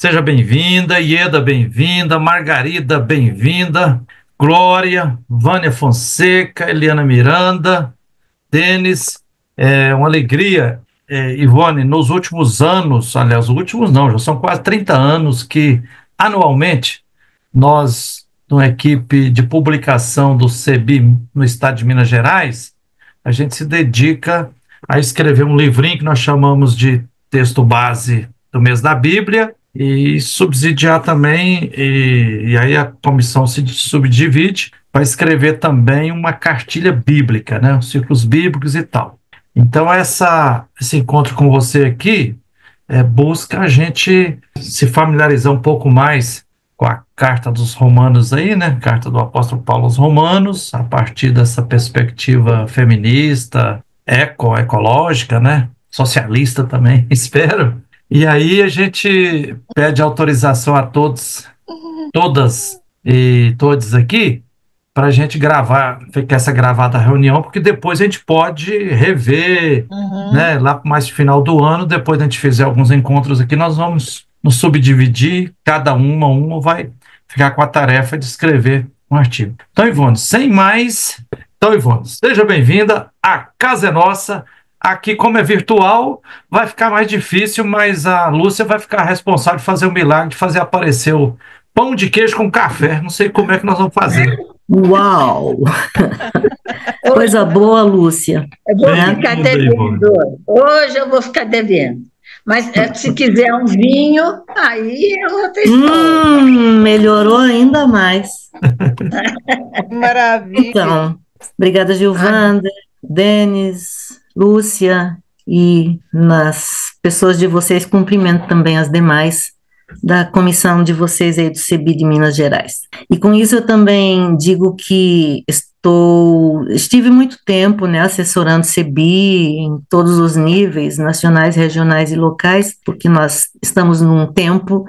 seja bem-vinda. Ieda, bem-vinda. Margarida, bem-vinda. Glória, Vânia Fonseca, Eliana Miranda, Denis, é uma alegria, Ivone, nos últimos anos, aliás, os últimos não, já são quase 30 anos que, anualmente, nós, numa equipe de publicação do CEBI no estado de Minas Gerais, a gente se dedica a escrever um livrinho que nós chamamos de texto base do mês da Bíblia e subsidiar também, e aí a comissão se subdivide para escrever também uma cartilha bíblica, né, os círculos bíblicos e tal. Então esse encontro com você aqui busca a gente se familiarizar um pouco mais com a carta dos Romanos aí, né? Carta do apóstolo Paulo aos Romanos, a partir dessa perspectiva feminista, ecológica, né? Socialista também, espero. E aí a gente pede autorização a todos, todas e todos aqui, para a gente gravar, ficar essa gravada reunião, porque depois a gente pode rever, né? Lá mais no final do ano, depois a gente fizer alguns encontros aqui, nós vamos nos subdividir, cada uma vai ficar com a tarefa de escrever um artigo. Então, Ivone, sem mais, Ivone, seja bem-vinda, a casa é nossa. Aqui, como é virtual, vai ficar mais difícil, mas a Lúcia vai ficar responsável de fazer o milagre, de fazer aparecer o pão de queijo com café. Não sei como é que nós vamos fazer. Uau! Coisa boa, Lúcia. Eu vou ficar devendo. Hoje eu vou ficar devendo. Mas se quiser um vinho, aí é outra história. Melhorou ainda mais. Maravilha. Então, obrigada, Gilvanda, Denis, Lúcia, e nas pessoas de vocês, cumprimento também as demais da comissão de vocês aí do CEBI de Minas Gerais. E com isso eu também digo que estive muito tempo, né, assessorando CEBI em todos os níveis, nacionais, regionais e locais, porque nós estamos num tempo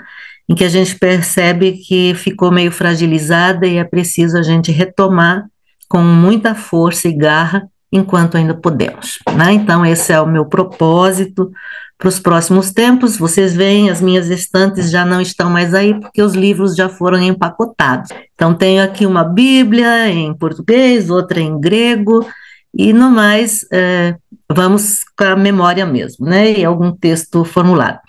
em que a gente percebe que ficou meio fragilizada e é preciso a gente retomar com muita força e garra enquanto ainda podemos, né? Então esse é o meu propósito para os próximos tempos. Vocês veem, as minhas estantes já não estão mais aí, porque os livros já foram empacotados. Então, tenho aqui uma Bíblia em português, outra em grego, e no mais, vamos com a memória mesmo, né? E algum texto formulado.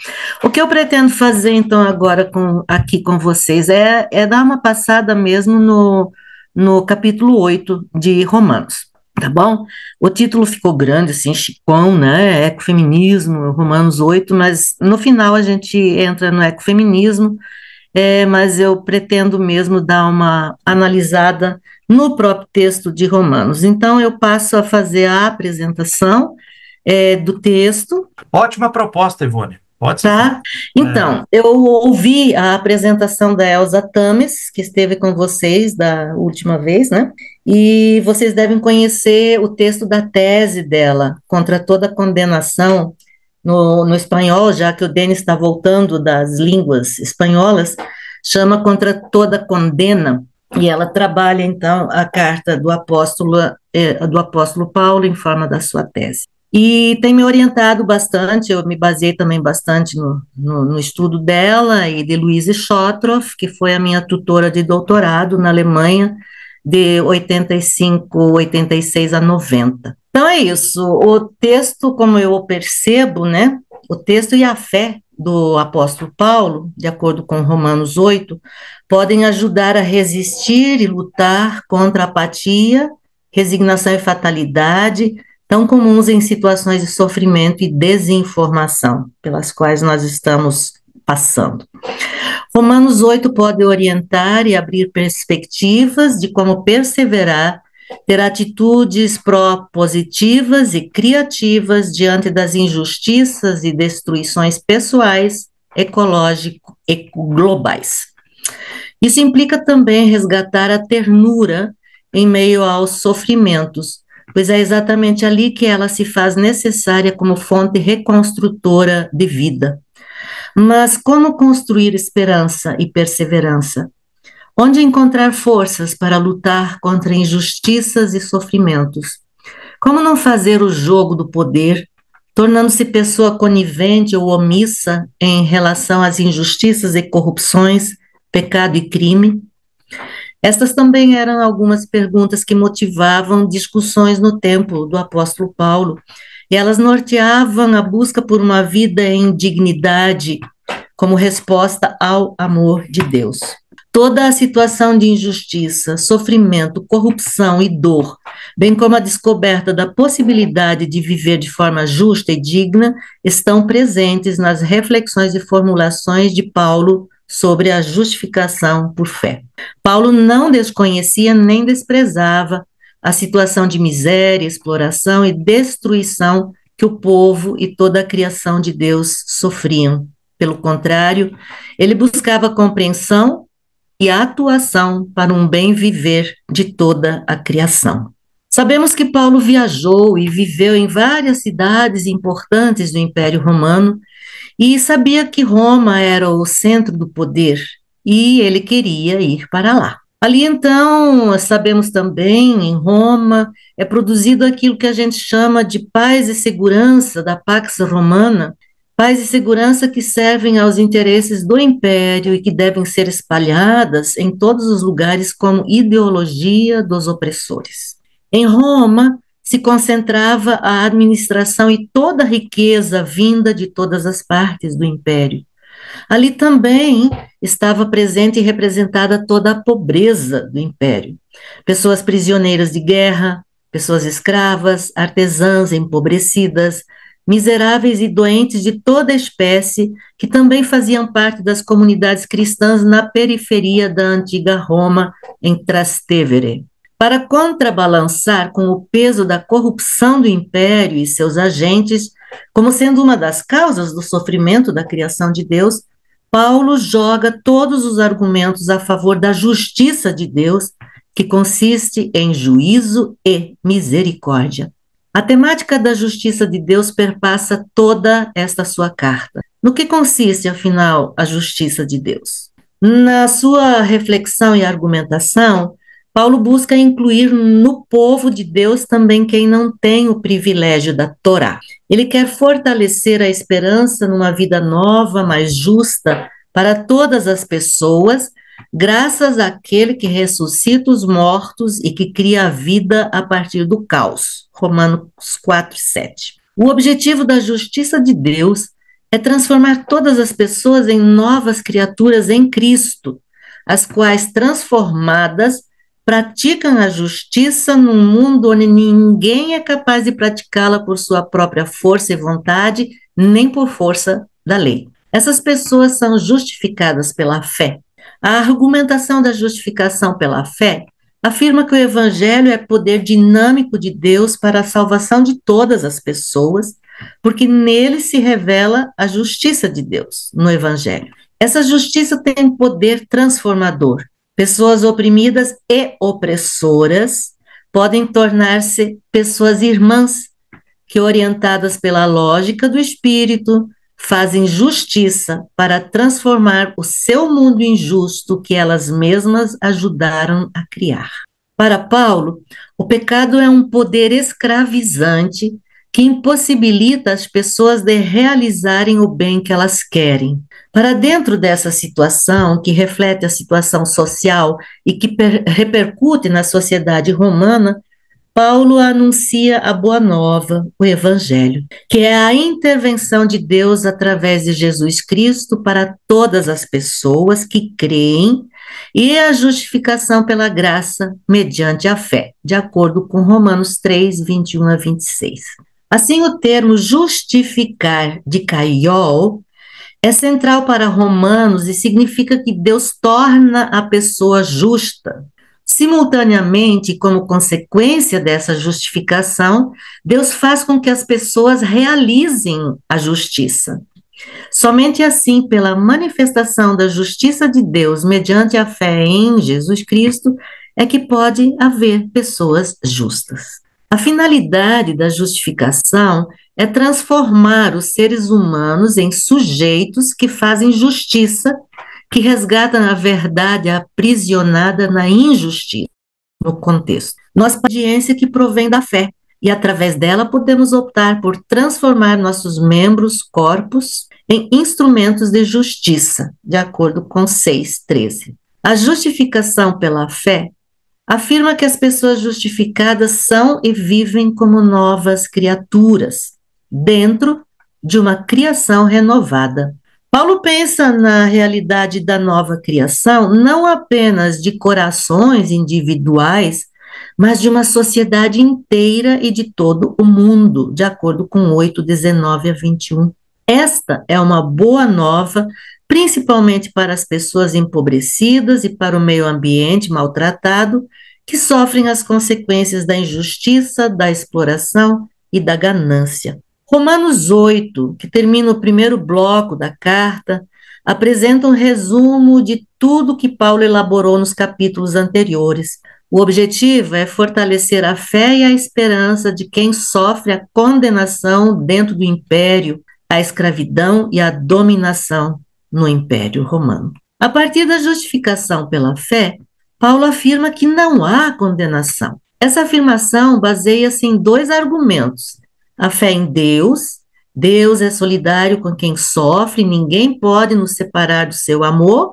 O que eu pretendo fazer, então, agora aqui com vocês é dar uma passada mesmo no capítulo 8 de Romanos. Tá bom? O título ficou grande, assim, chicão, né? Ecofeminismo, Romanos 8, mas no final a gente entra no ecofeminismo, mas eu pretendo mesmo dar uma analisada no próprio texto de Romanos. Então eu passo a fazer a apresentação do texto. Ótima proposta, Ivone. Pode ser. Tá? Então, eu ouvi a apresentação da Elza Tames, que esteve com vocês da última vez, né? E vocês devem conhecer o texto da tese dela, Contra Toda Condenação, no espanhol, já que o Denis está voltando das línguas espanholas, chama Contra Toda Condena, e ela trabalha, então, a carta do apóstolo Paulo em forma da sua tese. E tem me orientado bastante, eu me baseei também bastante no estudo dela e de Louise Schotroff, que foi a minha tutora de doutorado na Alemanha, de 85, 86 a 90. Então é isso, o texto, como eu o percebo, né, o texto e a fé do apóstolo Paulo, de acordo com Romanos 8, podem ajudar a resistir e lutar contra a apatia, resignação e fatalidade, tão comuns em situações de sofrimento e desinformação, pelas quais nós estamos passando. Romanos 8 pode orientar e abrir perspectivas de como perseverar, ter atitudes propositivas e criativas diante das injustiças e destruições pessoais, ecológicas e globais. Isso implica também resgatar a ternura em meio aos sofrimentos, pois é exatamente ali que ela se faz necessária como fonte reconstrutora de vida. Mas como construir esperança e perseverança? Onde encontrar forças para lutar contra injustiças e sofrimentos? Como não fazer o jogo do poder tornando-se pessoa conivente ou omissa em relação às injustiças e corrupções, pecado e crime? Estas também eram algumas perguntas que motivavam discussões no tempo do apóstolo Paulo, e elas norteavam a busca por uma vida em dignidade como resposta ao amor de Deus. Toda a situação de injustiça, sofrimento, corrupção e dor, bem como a descoberta da possibilidade de viver de forma justa e digna, estão presentes nas reflexões e formulações de Paulo sobre a justificação por fé. Paulo não desconhecia nem desprezava a situação de miséria, exploração e destruição que o povo e toda a criação de Deus sofriam. Pelo contrário, ele buscava compreensão e a atuação para um bem viver de toda a criação. Sabemos que Paulo viajou e viveu em várias cidades importantes do Império Romano e sabia que Roma era o centro do poder e ele queria ir para lá. Ali então, sabemos também, em Roma, é produzido aquilo que a gente chama de paz e segurança da Pax Romana, paz e segurança que servem aos interesses do império e que devem ser espalhadas em todos os lugares como ideologia dos opressores. Em Roma, se concentrava a administração e toda a riqueza vinda de todas as partes do império. Ali também estava presente e representada toda a pobreza do império. Pessoas prisioneiras de guerra, pessoas escravas, artesãs empobrecidas, miseráveis e doentes de toda espécie, que também faziam parte das comunidades cristãs na periferia da antiga Roma, em Trastevere. Para contrabalançar com o peso da corrupção do império e seus agentes, como sendo uma das causas do sofrimento da criação de Deus, Paulo joga todos os argumentos a favor da justiça de Deus, que consiste em juízo e misericórdia. A temática da justiça de Deus perpassa toda esta sua carta. No que consiste, afinal, a justiça de Deus? Na sua reflexão e argumentação, Paulo busca incluir no povo de Deus também quem não tem o privilégio da Torá. Ele quer fortalecer a esperança numa vida nova, mais justa, para todas as pessoas, graças àquele que ressuscita os mortos e que cria a vida a partir do caos. Romanos 4:7. O objetivo da justiça de Deus é transformar todas as pessoas em novas criaturas em Cristo, as quais, transformadas, praticam a justiça num mundo onde ninguém é capaz de praticá-la por sua própria força e vontade, nem por força da lei. Essas pessoas são justificadas pela fé. A argumentação da justificação pela fé afirma que o Evangelho é poder dinâmico de Deus para a salvação de todas as pessoas, porque nele se revela a justiça de Deus, no Evangelho. Essa justiça tem poder transformador. Pessoas oprimidas e opressoras podem tornar-se pessoas irmãs, que, orientadas pela lógica do Espírito, fazem justiça para transformar o seu mundo injusto que elas mesmas ajudaram a criar. Para Paulo, o pecado é um poder escravizante que impossibilita as pessoas de realizarem o bem que elas querem. Para dentro dessa situação, que reflete a situação social e que repercute na sociedade romana, Paulo anuncia a boa nova, o Evangelho, que é a intervenção de Deus através de Jesus Cristo para todas as pessoas que creem e a justificação pela graça mediante a fé, de acordo com Romanos 3:21-26. Assim, o termo justificar, de kaiol, é central para Romanos e significa que Deus torna a pessoa justa. Simultaneamente, como consequência dessa justificação, Deus faz com que as pessoas realizem a justiça. Somente assim, pela manifestação da justiça de Deus mediante a fé em Jesus Cristo, é que pode haver pessoas justas. A finalidade da justificação é transformar os seres humanos em sujeitos que fazem justiça, que resgatam a verdade aprisionada na injustiça, no contexto. Nossa obediência que provém da fé, e através dela podemos optar por transformar nossos membros, corpos, em instrumentos de justiça, de acordo com 6:13. A justificação pela fé afirma que as pessoas justificadas são e vivem como novas criaturas, dentro de uma criação renovada. Paulo pensa na realidade da nova criação não apenas de corações individuais, mas de uma sociedade inteira e de todo o mundo, de acordo com 8:19-21. Esta é uma boa nova, principalmente para as pessoas empobrecidas e para o meio ambiente maltratado, que sofrem as consequências da injustiça, da exploração e da ganância. Romanos 8, que termina o primeiro bloco da carta, apresenta um resumo de tudo que Paulo elaborou nos capítulos anteriores. O objetivo é fortalecer a fé e a esperança de quem sofre a condenação dentro do império, a escravidão e a dominação no Império Romano. A partir da justificação pela fé, Paulo afirma que não há condenação. Essa afirmação baseia-se em 2 argumentos: a fé em Deus. Deus é solidário com quem sofre, ninguém pode nos separar do seu amor,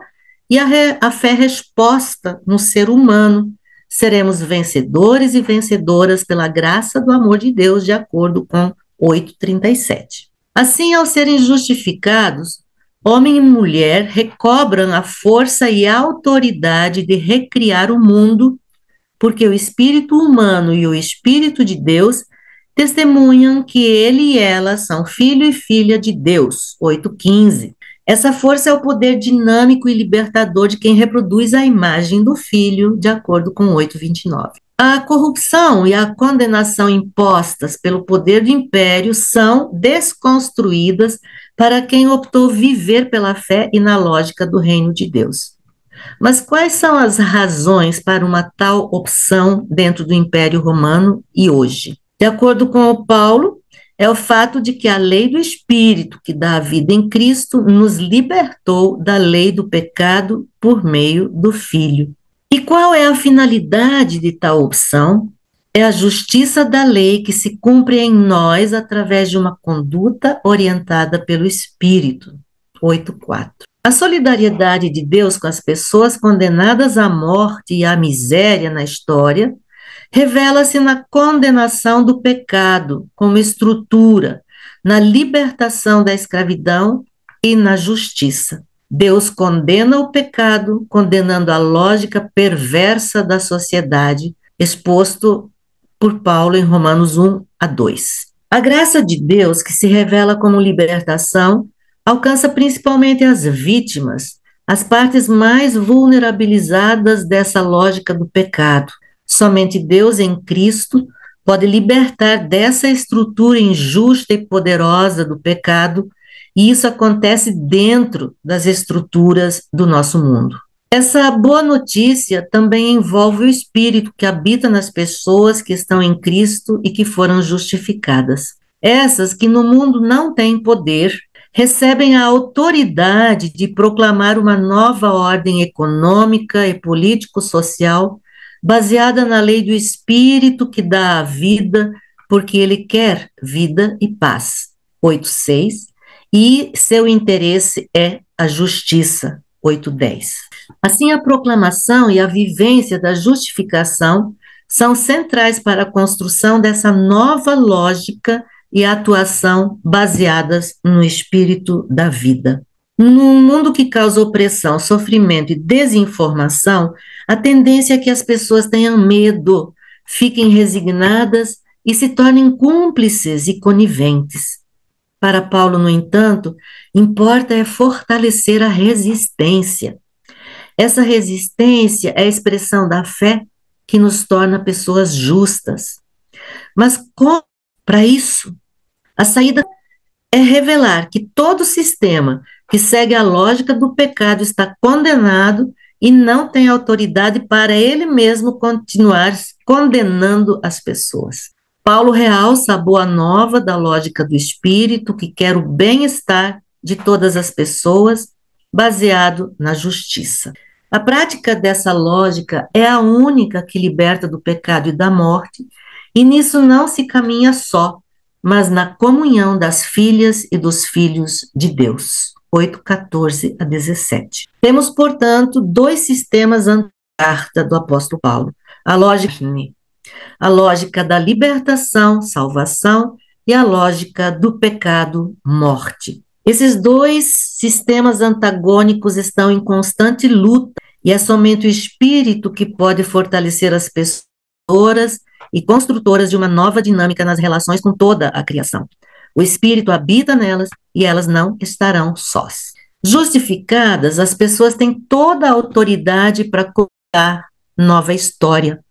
e a fé resposta no ser humano. Seremos vencedores e vencedoras pela graça do amor de Deus, de acordo com 8:37. Assim, ao serem justificados, homem e mulher recobram a força e a autoridade de recriar o mundo, porque o espírito humano e o espírito de Deus testemunham que ele e ela são filho e filha de Deus. 8:15. Essa força é o poder dinâmico e libertador de quem reproduz a imagem do Filho, de acordo com 8:29. A corrupção e a condenação impostas pelo poder do império são desconstruídas para quem optou viver pela fé e na lógica do reino de Deus. Mas quais são as razões para uma tal opção dentro do Império Romano e hoje? De acordo com o Paulo, é o fato de que a lei do Espírito, que dá a vida em Cristo, nos libertou da lei do pecado por meio do Filho. E qual é a finalidade de tal opção? É a justiça da lei que se cumpre em nós através de uma conduta orientada pelo Espírito. 8:4. A solidariedade de Deus com as pessoas condenadas à morte e à miséria na história revela-se na condenação do pecado como estrutura, na libertação da escravidão e na justiça. Deus condena o pecado, condenando a lógica perversa da sociedade, exposto por Paulo em Romanos 1-2. A graça de Deus, que se revela como libertação, alcança principalmente as vítimas, as partes mais vulnerabilizadas dessa lógica do pecado. Somente Deus em Cristo pode libertar dessa estrutura injusta e poderosa do pecado, e isso acontece dentro das estruturas do nosso mundo. Essa boa notícia também envolve o Espírito que habita nas pessoas que estão em Cristo e que foram justificadas. Essas que no mundo não têm poder, recebem a autoridade de proclamar uma nova ordem econômica e político-social baseada na lei do Espírito que dá a vida, porque ele quer vida e paz. 8:6. E seu interesse é a justiça. 8:10. Assim, a proclamação e a vivência da justificação são centrais para a construção dessa nova lógica e atuação baseadas no espírito da vida. Num mundo que causa opressão, sofrimento e desinformação, a tendência é que as pessoas tenham medo, fiquem resignadas e se tornem cúmplices e coniventes. Para Paulo, no entanto, importa é fortalecer a resistência. Essa resistência é a expressão da fé que nos torna pessoas justas. Mas para isso, a saída é revelar que todo sistema que segue a lógica do pecado está condenado e não tem autoridade para ele mesmo continuar condenando as pessoas. Paulo realça a boa nova da lógica do Espírito que quer o bem-estar de todas as pessoas, baseado na justiça. A prática dessa lógica é a única que liberta do pecado e da morte E nisso não se caminha só, mas na comunhão das filhas e dos filhos de Deus. 8:14-17. Temos, portanto, dois sistemas na carta do apóstolo Paulo. A lógica da libertação, salvação, e a lógica do pecado, morte. Esses dois sistemas antagônicos estão em constante luta, e é somente o Espírito que pode fortalecer as pessoas e construtoras de uma nova dinâmica nas relações com toda a criação. O Espírito habita nelas e elas não estarão sós. Justificadas, as pessoas têm toda a autoridade para criar nova história,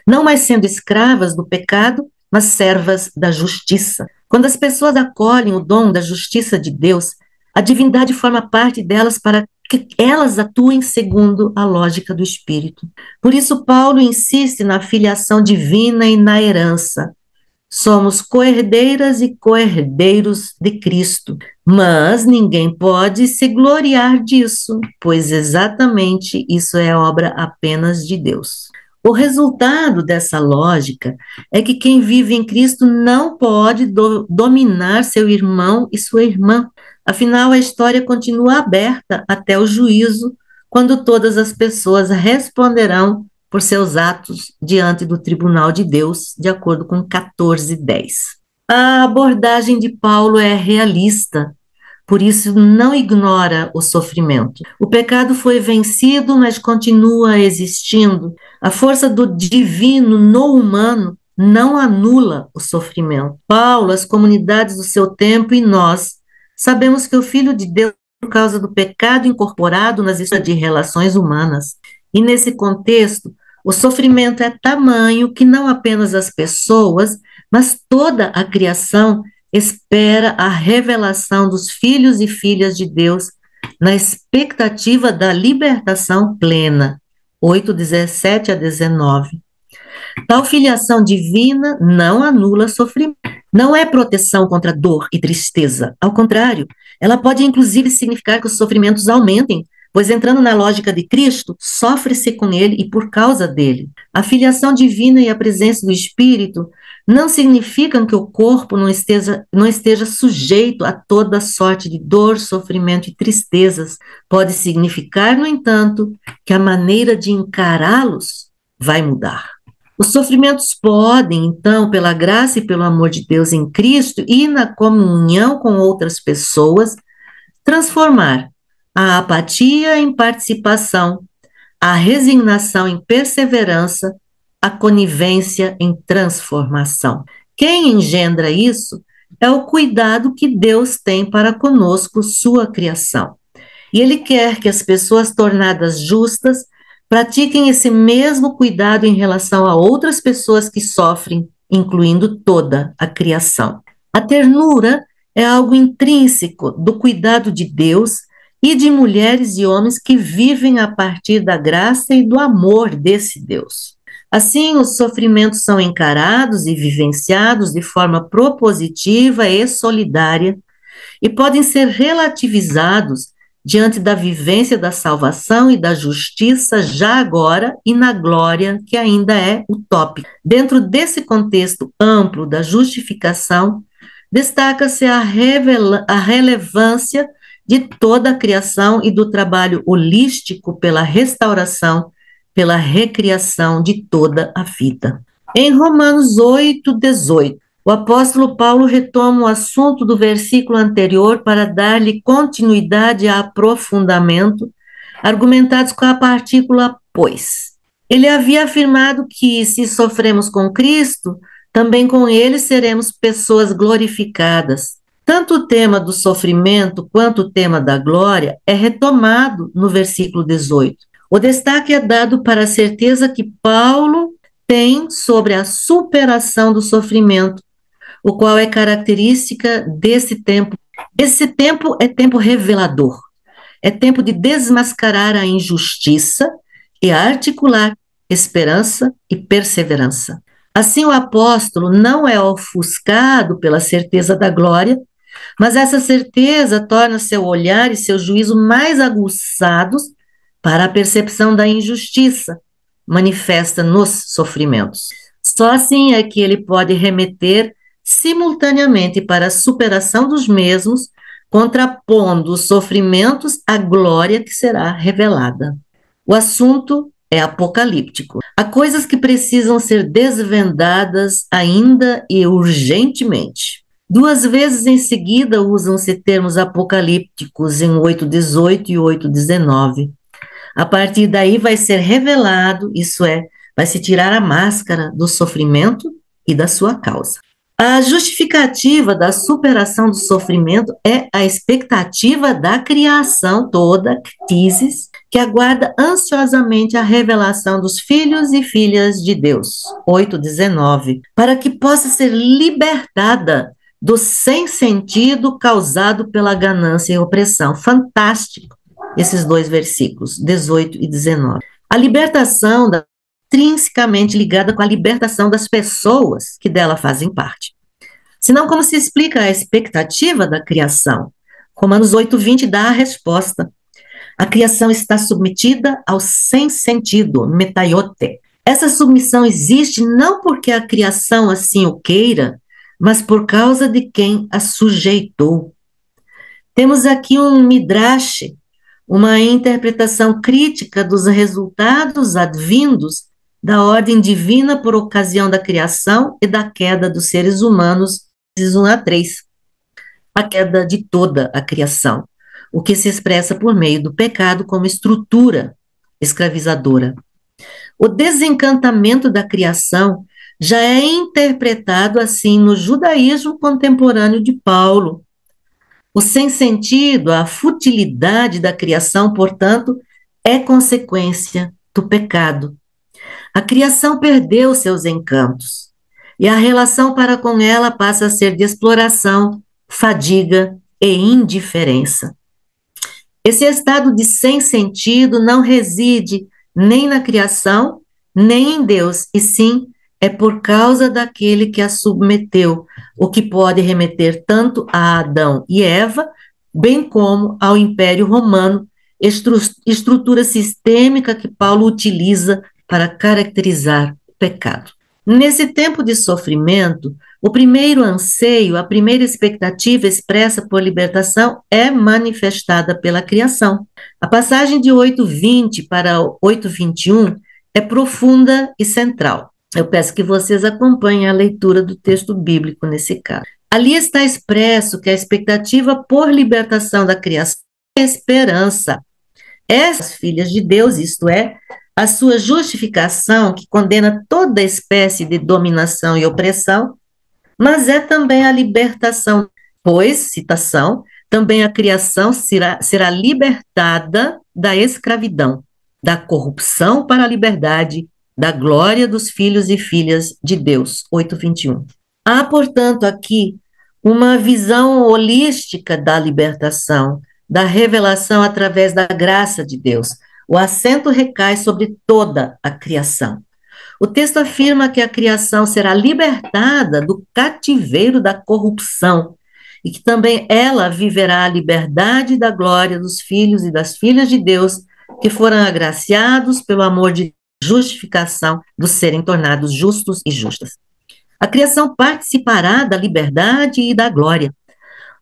não mais sendo escravas do pecado, mas servas da justiça. Quando as pessoas acolhem o dom da justiça de Deus, a divindade forma parte delas para que elas atuem segundo a lógica do Espírito. Por isso, Paulo insiste na filiação divina e na herança. Somos co-herdeiras e co-herdeiros de Cristo, mas ninguém pode se gloriar disso, pois exatamente isso é obra apenas de Deus. O resultado dessa lógica é que quem vive em Cristo não pode dominar seu irmão e sua irmã. Afinal, a história continua aberta até o juízo, quando todas as pessoas responderão por seus atos diante do tribunal de Deus, de acordo com 14:10. A abordagem de Paulo é realista, por isso não ignora o sofrimento. O pecado foi vencido, mas continua existindo. A força do divino no humano não anula o sofrimento. Paulo, as comunidades do seu tempo e nós sabemos que o Filho de Deus, por causa do pecado incorporado nas histórias de relações humanas. E nesse contexto, o sofrimento é tamanho que não apenas as pessoas, mas toda a criação espera a revelação dos filhos e filhas de Deus na expectativa da libertação plena. 8:17-19. Tal filiação divina não anula sofrimento. Não é proteção contra dor e tristeza. Ao contrário, ela pode inclusive significar que os sofrimentos aumentem, pois entrando na lógica de Cristo, sofre-se com ele e por causa dele. A filiação divina e a presença do Espírito não significam que o corpo não esteja sujeito a toda sorte de dor, sofrimento e tristezas. Pode significar, no entanto, que a maneira de encará-los vai mudar. Os sofrimentos podem, então, pela graça e pelo amor de Deus em Cristo e na comunhão com outras pessoas, transformar a apatia em participação, a resignação em perseverança, a conivência em transformação. Quem engendra isso é o cuidado que Deus tem para conosco, sua criação. E Ele quer que as pessoas tornadas justas pratiquem esse mesmo cuidado em relação a outras pessoas que sofrem, incluindo toda a criação. A ternura é algo intrínseco do cuidado de Deus e de mulheres e homens que vivem a partir da graça e do amor desse Deus. Assim, os sofrimentos são encarados e vivenciados de forma propositiva e solidária e podem ser relativizados diante da vivência da salvação e da justiça já agora e na glória que ainda é utópica. Dentro desse contexto amplo da justificação, destaca-se a relevância de toda a criação e do trabalho holístico pela restauração, pela recriação de toda a vida. Em Romanos 8:18, o apóstolo Paulo retoma o assunto do versículo anterior para dar-lhe continuidade a aprofundamento, argumentados com a partícula pois. Ele havia afirmado que, se sofremos com Cristo, também com ele seremos pessoas glorificadas. Tanto o tema do sofrimento quanto o tema da glória é retomado no versículo 18. O destaque é dado para a certeza que Paulo tem sobre a superação do sofrimento, o qual é característica desse tempo. Esse tempo é tempo revelador, é tempo de desmascarar a injustiça e articular esperança e perseverança. Assim, o apóstolo não é ofuscado pela certeza da glória, mas essa certeza torna seu olhar e seu juízo mais aguçados para a percepção da injustiça manifesta nos sofrimentos. Só assim é que ele pode remeter simultaneamente para a superação dos mesmos, contrapondo os sofrimentos à glória que será revelada. O assunto é apocalíptico. Há coisas que precisam ser desvendadas ainda e urgentemente. 2 vezes em seguida usam-se termos apocalípticos em 8:18 e 8:19. A partir daí vai ser revelado, isso é, vai se tirar a máscara do sofrimento e da sua causa. A justificativa da superação do sofrimento é a expectativa da criação toda, ctisis, que aguarda ansiosamente a revelação dos filhos e filhas de Deus, 8:19, para que possa ser libertada do sem sentido causado pela ganância e opressão. Fantástico esses 2 versículos, 18 e 19. A libertação da intrinsecamente ligada com a libertação das pessoas que dela fazem parte. Senão, como se explica a expectativa da criação? Romanos 8:20 dá a resposta. A criação está submetida ao sem sentido, metaiote. Essa submissão existe não porque a criação assim o queira, mas por causa de quem a sujeitou. Temos aqui um midrash, uma interpretação crítica dos resultados advindos da ordem divina por ocasião da criação e da queda dos seres humanos, 1:3, a queda de toda a criação, o que se expressa por meio do pecado como estrutura escravizadora. O desencantamento da criação já é interpretado assim no judaísmo contemporâneo de Paulo. O sem sentido, a futilidade da criação, portanto, é consequência do pecado. A criação perdeu seus encantos e a relação para com ela passa a ser de exploração, fadiga e indiferença. Esse estado de sem sentido não reside nem na criação, nem em Deus, e sim é por causa daquele que a submeteu, o que pode remeter tanto a Adão e Eva, bem como ao Império Romano, estrutura sistêmica que Paulo utiliza para caracterizar o pecado. Nesse tempo de sofrimento, o primeiro anseio, a primeira expectativa expressa por libertação é manifestada pela criação. A passagem de 8:20 para 8:21 é profunda e central. Eu peço que vocês acompanhem a leitura do texto bíblico nesse caso. Ali está expresso que a expectativa por libertação da criação é a esperança. Essas filhas de Deus, isto é, a sua justificação, que condena toda espécie de dominação e opressão, mas é também a libertação, pois, citação, também a criação será libertada da escravidão, da corrupção para a liberdade, da glória dos filhos e filhas de Deus, 8:21. Há, portanto, aqui uma visão holística da libertação, da revelação através da graça de Deus. O acento recai sobre toda a criação. O texto afirma que a criação será libertada do cativeiro da corrupção e que também ela viverá a liberdade da glória dos filhos e das filhas de Deus que foram agraciados pelo amor de justificação dos serem tornados justos e justas. A criação participará da liberdade e da glória.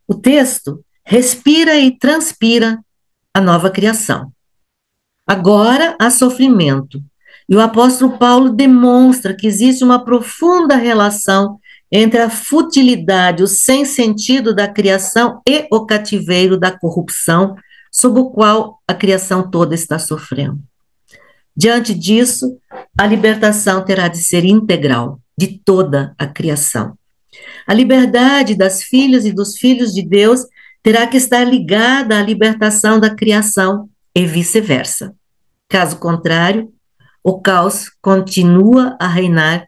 O texto respira e transpira a nova criação. Agora há sofrimento, e o apóstolo Paulo demonstra que existe uma profunda relação entre a futilidade, o sem sentido da criação e o cativeiro da corrupção, sob o qual a criação toda está sofrendo. Diante disso, a libertação terá de ser integral, de toda a criação. A liberdade das filhas e dos filhos de Deus terá que estar ligada à libertação da criação e vice-versa. Caso contrário, o caos continua a reinar,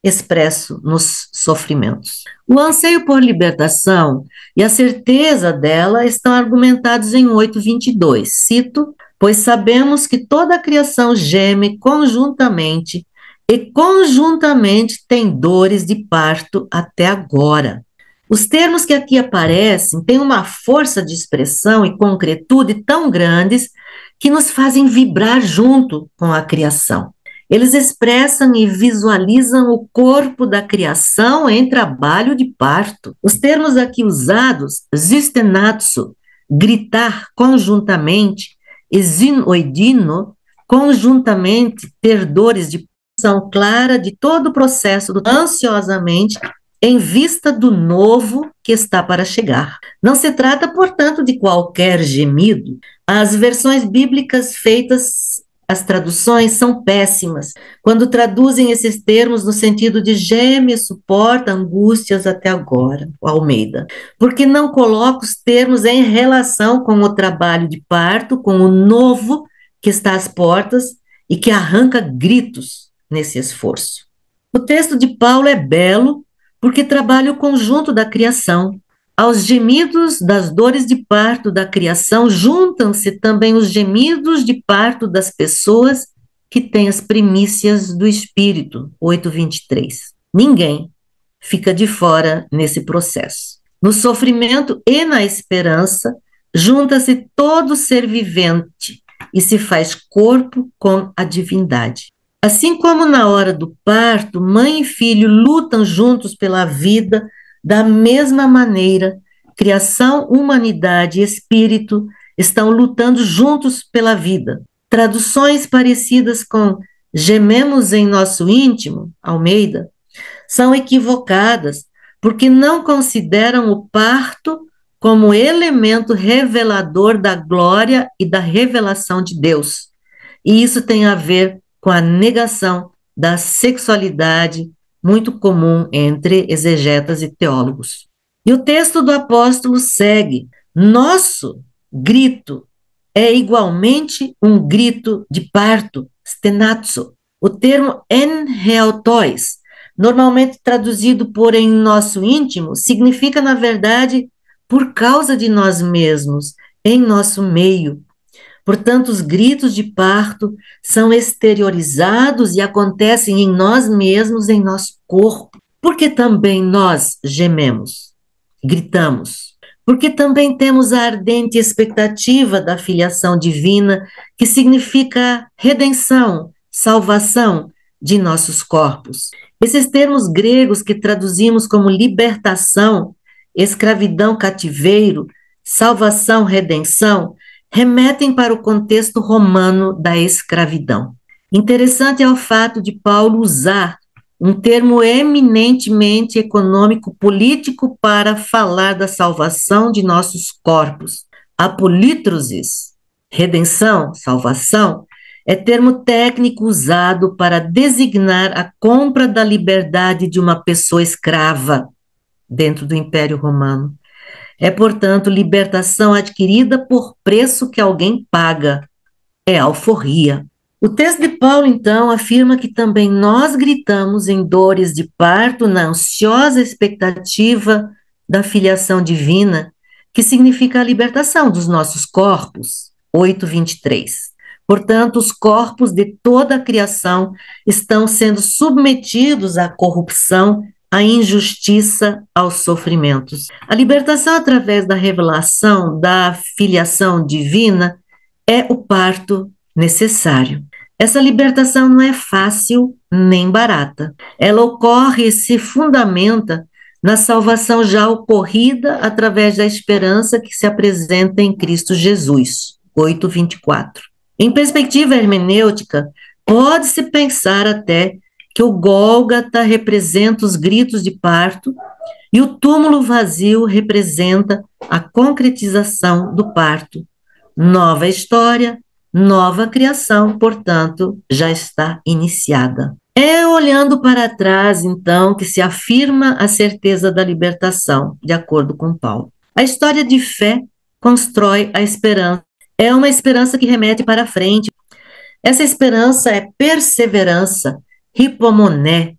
expresso nos sofrimentos. O anseio por libertação e a certeza dela estão argumentados em 8:22. Cito: pois sabemos que toda a criação geme conjuntamente e conjuntamente tem dores de parto até agora. Os termos que aqui aparecem têm uma força de expressão e concretude tão grandes que nos fazem vibrar junto com a criação. Eles expressam e visualizam o corpo da criação em trabalho de parto. Os termos aqui usados, zistenatsu, gritar conjuntamente, e zinoidino, conjuntamente, ter dores de posição clara de todo o processo ansiosamente em vista do novo que está para chegar. Não se trata, portanto, de qualquer gemido. As versões bíblicas feitas, as traduções são péssimas, quando traduzem esses termos no sentido de geme, suporta angústias até agora, o Almeida, porque não coloca os termos em relação com o trabalho de parto, com o novo que está às portas e que arranca gritos nesse esforço. O texto de Paulo é belo porque trabalha o conjunto da criação. Aos gemidos das dores de parto da criação juntam-se também os gemidos de parto das pessoas que têm as primícias do Espírito, 8:23. Ninguém fica de fora nesse processo. No sofrimento e na esperança, junta-se todo ser vivente e se faz corpo com a divindade. Assim como na hora do parto, mãe e filho lutam juntos pela vida, da mesma maneira, criação, humanidade e espírito estão lutando juntos pela vida. Traduções parecidas com gememos em nosso íntimo, Almeida, são equivocadas porque não consideram o parto como elemento revelador da glória e da revelação de Deus. E isso tem a ver com a negação da sexualidade, muito comum entre exegetas e teólogos. E o texto do apóstolo segue: nosso grito é igualmente um grito de parto, stenatsu. O termo enheotois, normalmente traduzido por em nosso íntimo, significa, na verdade, por causa de nós mesmos, em nosso meio. Portanto, os gritos de parto são exteriorizados e acontecem em nós mesmos, em nosso corpo. Porque também nós gememos, gritamos. Porque também temos a ardente expectativa da filiação divina, que significa redenção, salvação de nossos corpos. Esses termos gregos que traduzimos como libertação, escravidão, cativeiro, salvação, redenção, remetem para o contexto romano da escravidão. Interessante é o fato de Paulo usar um termo eminentemente econômico-político para falar da salvação de nossos corpos. Apolítrosis, redenção, salvação, é termo técnico usado para designar a compra da liberdade de uma pessoa escrava dentro do Império Romano. É, portanto, libertação adquirida por preço que alguém paga. É alforria. O texto de Paulo, então, afirma que também nós gritamos em dores de parto na ansiosa expectativa da filiação divina, que significa a libertação dos nossos corpos, 8:23. Portanto, os corpos de toda a criação estão sendo submetidos à corrupção, à injustiça, aos sofrimentos. A libertação através da revelação da filiação divina é o parto necessário. Essa libertação não é fácil nem barata. Ela ocorre e se fundamenta na salvação já ocorrida através da esperança que se apresenta em Cristo Jesus, 8:24. Em perspectiva hermenêutica, pode-se pensar até que o Gólgota representa os gritos de parto e o túmulo vazio representa a concretização do parto. Nova história, nova criação, portanto, já está iniciada. É olhando para trás, então, que se afirma a certeza da libertação, de acordo com Paulo. A história de fé constrói a esperança. É uma esperança que remete para frente. Essa esperança é perseverança, hipomoné,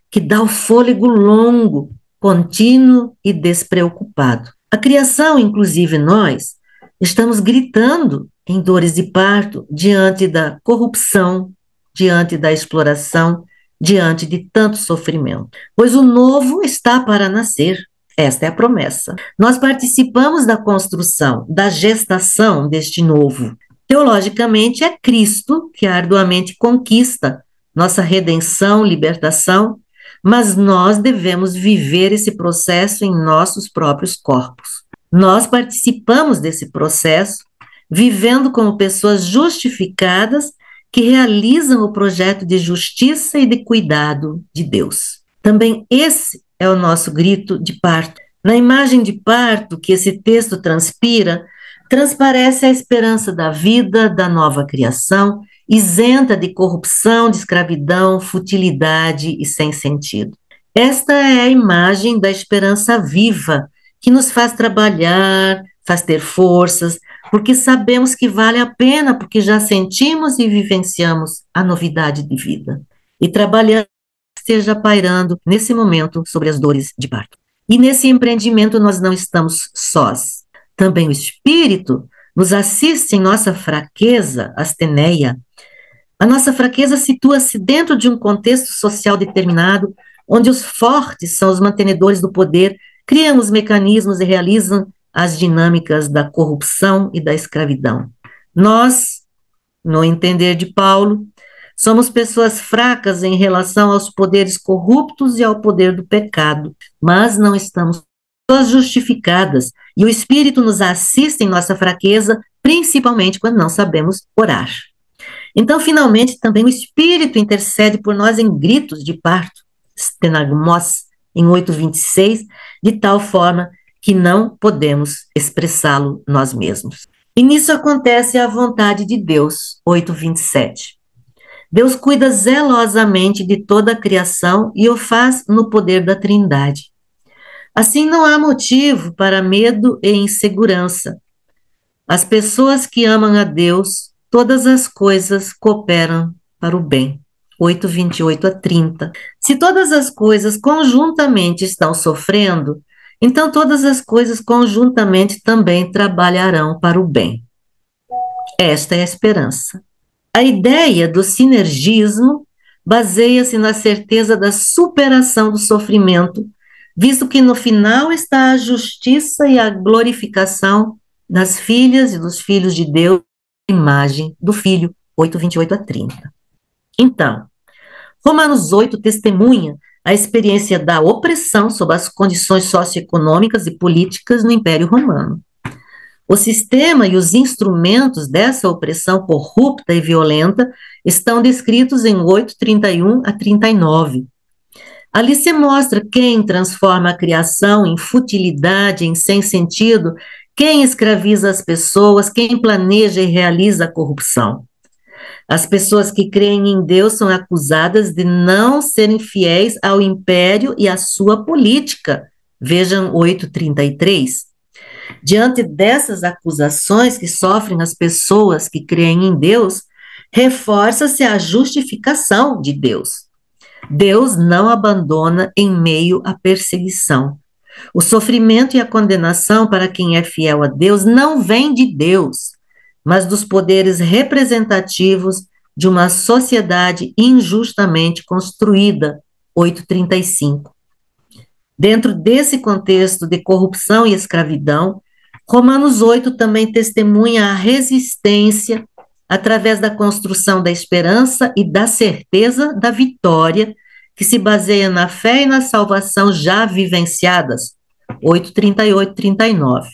que dá o fôlego longo, contínuo e despreocupado. A criação, inclusive nós, estamos gritando em dores de parto diante da corrupção, diante da exploração, diante de tanto sofrimento. Pois o novo está para nascer. Esta é a promessa. Nós participamos da construção, da gestação deste novo. Teologicamente, é Cristo que arduamente conquista nossa redenção, libertação, mas nós devemos viver esse processo em nossos próprios corpos. Nós participamos desse processo, vivendo como pessoas justificadas que realizam o projeto de justiça e de cuidado de Deus. Também esse é o nosso grito de parto. Na imagem de parto que esse texto transpira, transparece a esperança da vida, da nova criação, isenta de corrupção, de escravidão, futilidade e sem sentido. Esta é a imagem da esperança viva, que nos faz trabalhar, faz ter forças, porque sabemos que vale a pena, porque já sentimos e vivenciamos a novidade de vida. E trabalhando, esteja pairando nesse momento sobre as dores de parto. E nesse empreendimento nós não estamos sós. Também o Espírito nos assiste em nossa fraqueza, asteneia. A nossa fraqueza situa-se dentro de um contexto social determinado, onde os fortes são os mantenedores do poder, criam os mecanismos e realizam as dinâmicas da corrupção e da escravidão. Nós, no entender de Paulo, somos pessoas fracas em relação aos poderes corruptos e ao poder do pecado, mas não estamos todas justificadas, e o Espírito nos assiste em nossa fraqueza, principalmente quando não sabemos orar. Então, finalmente, também o Espírito intercede por nós em gritos de parto, stenagmos, em 8:26, de tal forma que não podemos expressá-lo nós mesmos. E nisso acontece a vontade de Deus, 8:27. Deus cuida zelosamente de toda a criação e o faz no poder da Trindade. Assim, não há motivo para medo e insegurança. As pessoas que amam a Deus, todas as coisas cooperam para o bem. 8:28-30. Se todas as coisas conjuntamente estão sofrendo, então todas as coisas conjuntamente também trabalharão para o bem. Esta é a esperança. A ideia do sinergismo baseia-se na certeza da superação do sofrimento, visto que no final está a justiça e a glorificação das filhas e dos filhos de Deus, imagem do Filho, 8:28-30. Então, Romanos 8 testemunha a experiência da opressão sob as condições socioeconômicas e políticas no Império Romano. O sistema e os instrumentos dessa opressão corrupta e violenta estão descritos em 8:31-39. Ali se mostra quem transforma a criação em futilidade, em sem sentido, quem escraviza as pessoas, quem planeja e realiza a corrupção. As pessoas que creem em Deus são acusadas de não serem fiéis ao império e à sua política. Vejam 8:33. Diante dessas acusações que sofrem as pessoas que creem em Deus, reforça-se a justificação de Deus. Deus não abandona em meio à perseguição. O sofrimento e a condenação para quem é fiel a Deus não vem de Deus, mas dos poderes representativos de uma sociedade injustamente construída. 8:35. Dentro desse contexto de corrupção e escravidão, Romanos 8 também testemunha a resistência através da construção da esperança e da certeza da vitória, que se baseia na fé e na salvação já vivenciadas. 8:38-39.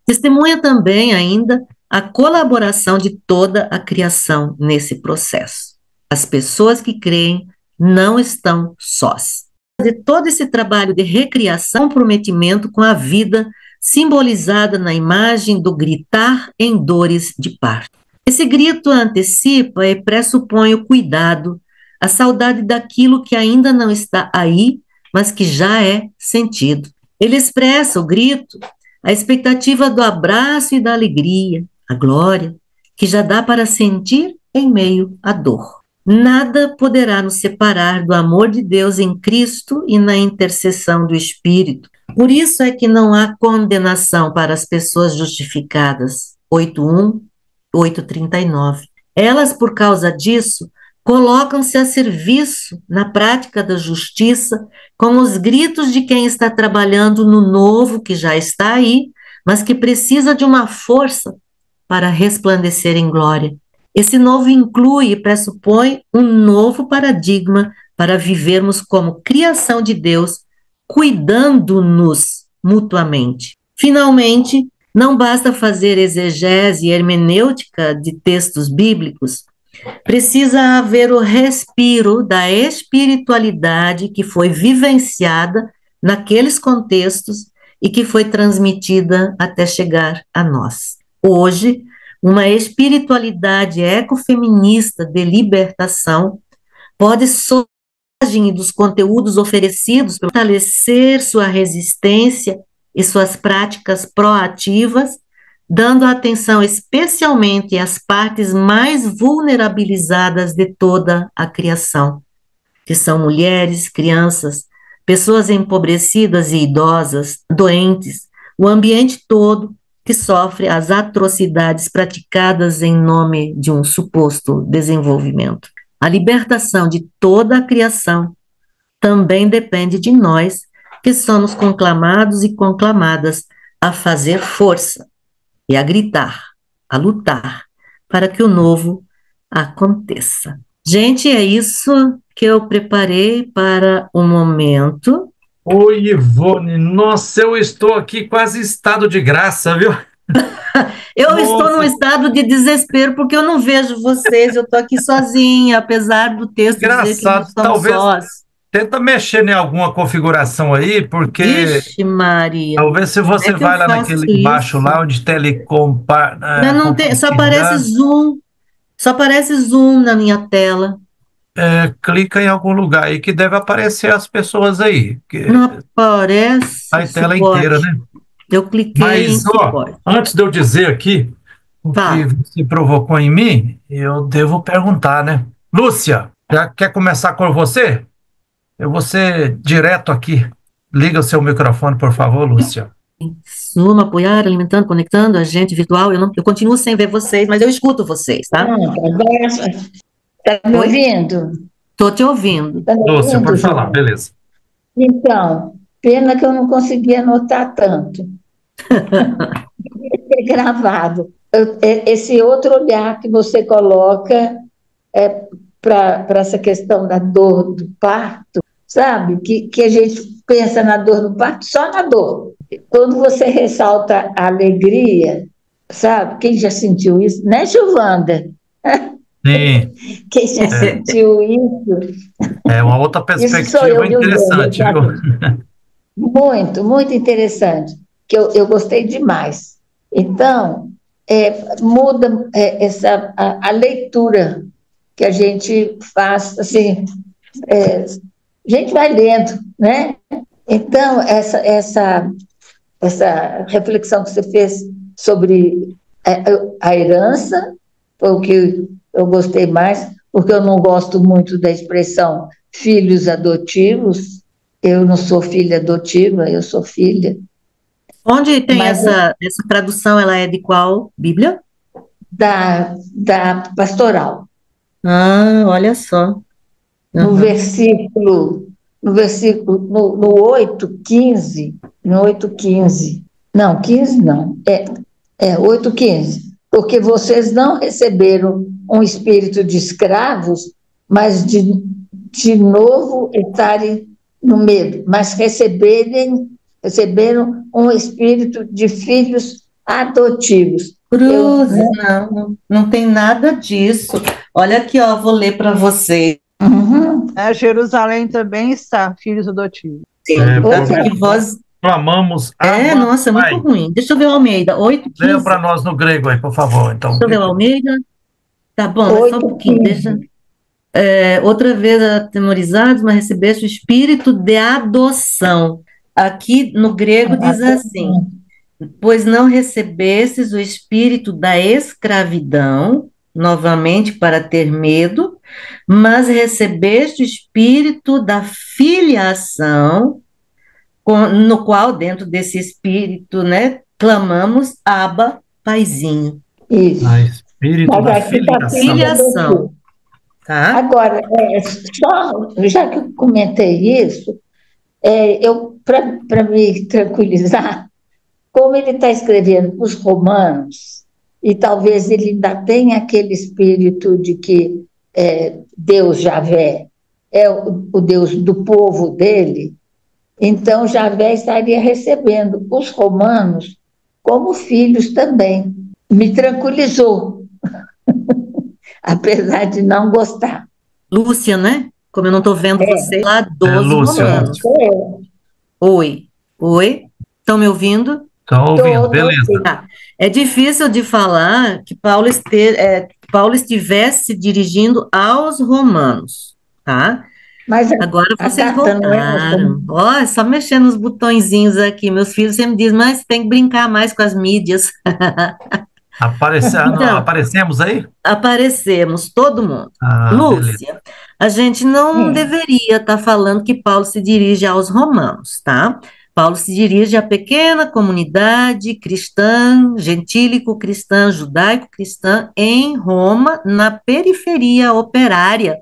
Testemunha também ainda a colaboração de toda a criação nesse processo. As pessoas que creem não estão sós. De todo esse trabalho de recriação, comprometimento com a vida, simbolizada na imagem do gritar em dores de parto. Esse grito antecipa e pressupõe o cuidado, a saudade daquilo que ainda não está aí, mas que já é sentido. Ele expressa o grito, a expectativa do abraço e da alegria, a glória, que já dá para sentir em meio à dor. Nada poderá nos separar do amor de Deus em Cristo e na intercessão do Espírito. Por isso é que não há condenação para as pessoas justificadas. 8:1, 8:39. Elas, por causa disso, colocam-se a serviço na prática da justiça com os gritos de quem está trabalhando no novo que já está aí, mas que precisa de uma força para resplandecer em glória. Esse novo inclui e pressupõe um novo paradigma para vivermos como criação de Deus, cuidando-nos mutuamente. Finalmente, não basta fazer exegese e hermenêutica de textos bíblicos, precisa haver o respiro da espiritualidade que foi vivenciada naqueles contextos e que foi transmitida até chegar a nós. Hoje, uma espiritualidade ecofeminista de libertação pode dos conteúdos oferecidos para fortalecer sua resistência e suas práticas proativas, dando atenção especialmente às partes mais vulnerabilizadas de toda a criação, que são mulheres, crianças, pessoas empobrecidas e idosas, doentes, o ambiente todo que sofre as atrocidades praticadas em nome de um suposto desenvolvimento. A libertação de toda a criação também depende de nós, que somos conclamados e conclamadas a fazer força e a gritar, a lutar, para que o novo aconteça. Gente, é isso que eu preparei para o momento. Oi, Ivone, nossa, eu estou aqui quase em estado de graça, viu? Eu estou num estado de desespero porque eu não vejo vocês, eu estou aqui sozinha, apesar do texto dizer que não estamos talvez sós. Tenta mexer em alguma configuração aí, porque Vixe, Maria. talvez se você vai lá naquele embaixo lá onde telecom... não tem, só aparece zoom na minha tela. Clica em algum lugar aí que deve aparecer as pessoas aí. Não aparece. A tela inteira, né? Eu cliquei em suporte. Antes de eu dizer aqui o que você provocou em mim, eu devo perguntar, né? Lúcia, já quer começar com você? Eu vou ser direto aqui. Liga o seu microfone, por favor, Lúcia. Suma, apoiar, alimentando, conectando, agente virtual. Eu continuo sem ver vocês, mas eu escuto vocês, tá? Está me ouvindo? Estou te ouvindo. Tá me Lúcia, ouvindo, pode falar, João? beleza. Então, pena que eu não consegui anotar tanto. É gravado. Esse outro olhar que você coloca para essa questão da dor do parto, sabe? Que a gente pensa na dor do parto só na dor. Quando você ressalta a alegria, sabe? Quem já sentiu isso? Né, Giovanda? Sim. Quem já sentiu isso? É uma outra perspectiva interessante, viu? Muito, muito interessante, que eu gostei demais. Então, muda a leitura que a gente faz, assim, a gente vai lendo, né? Então, essa reflexão que você fez sobre a herança, foi o que eu gostei mais, porque eu não gosto muito da expressão filhos adotivos. Eu não sou filha adotiva, eu sou filha. Onde tem essa tradução, ela é de qual Bíblia? Da pastoral. Ah, olha só. No versículo, no 8:15, no 8:15, não, 15 não, 8:15, porque vocês não receberam um espírito de escravos, mas de novo estarem no medo, mas receberam um espírito de filhos adotivos. Cruzes, não tem nada disso. Olha aqui, ó, vou ler para você. Jerusalém também está, filhos adotivos. Clamamos. Nossa, muito ruim. Deixa eu ver o Almeida. 8:15. Leia para nós no grego aí, por favor. Então. Deixa eu ver o Almeida. Tá bom, é só um pouquinho. Deixa. Outra vez atemorizados, mas recebeste o espírito de adoção. Aqui no grego diz assim: pois não recebestes o espírito da escravidão, novamente para ter medo, mas recebeste o espírito da filiação, no qual, dentro desse espírito, né, clamamos, Abba, Paizinho. Isso. Espírito da filiação. Tá? Agora, só, já que eu comentei isso, para me tranquilizar, como ele está escrevendo os Romanos, e talvez ele ainda tenha aquele espírito de que Deus Javé é o Deus do povo dele, então Javé estaria recebendo os romanos como filhos também. Me tranquilizou, apesar de não gostar. Lúcia, né? Como eu não estou vendo você lá, 12 Lúcia. romanos. Oi. Estão me ouvindo? Estão ouvindo, beleza. É difícil de falar que Paulo estivesse se dirigindo aos romanos, tá? Mas agora vocês carta não é voltaram. Ó, é só mexer nos botõezinhos aqui. Meus filhos sempre dizem, mas tem que brincar mais com as mídias. Então, Aparecemos aí? Aparecemos, todo mundo. Beleza. Lúcia, a gente não deveria estar falando que Paulo se dirige aos romanos, tá? Paulo se dirige à pequena comunidade cristã, gentílico-cristã, judaico-cristã em Roma, na periferia operária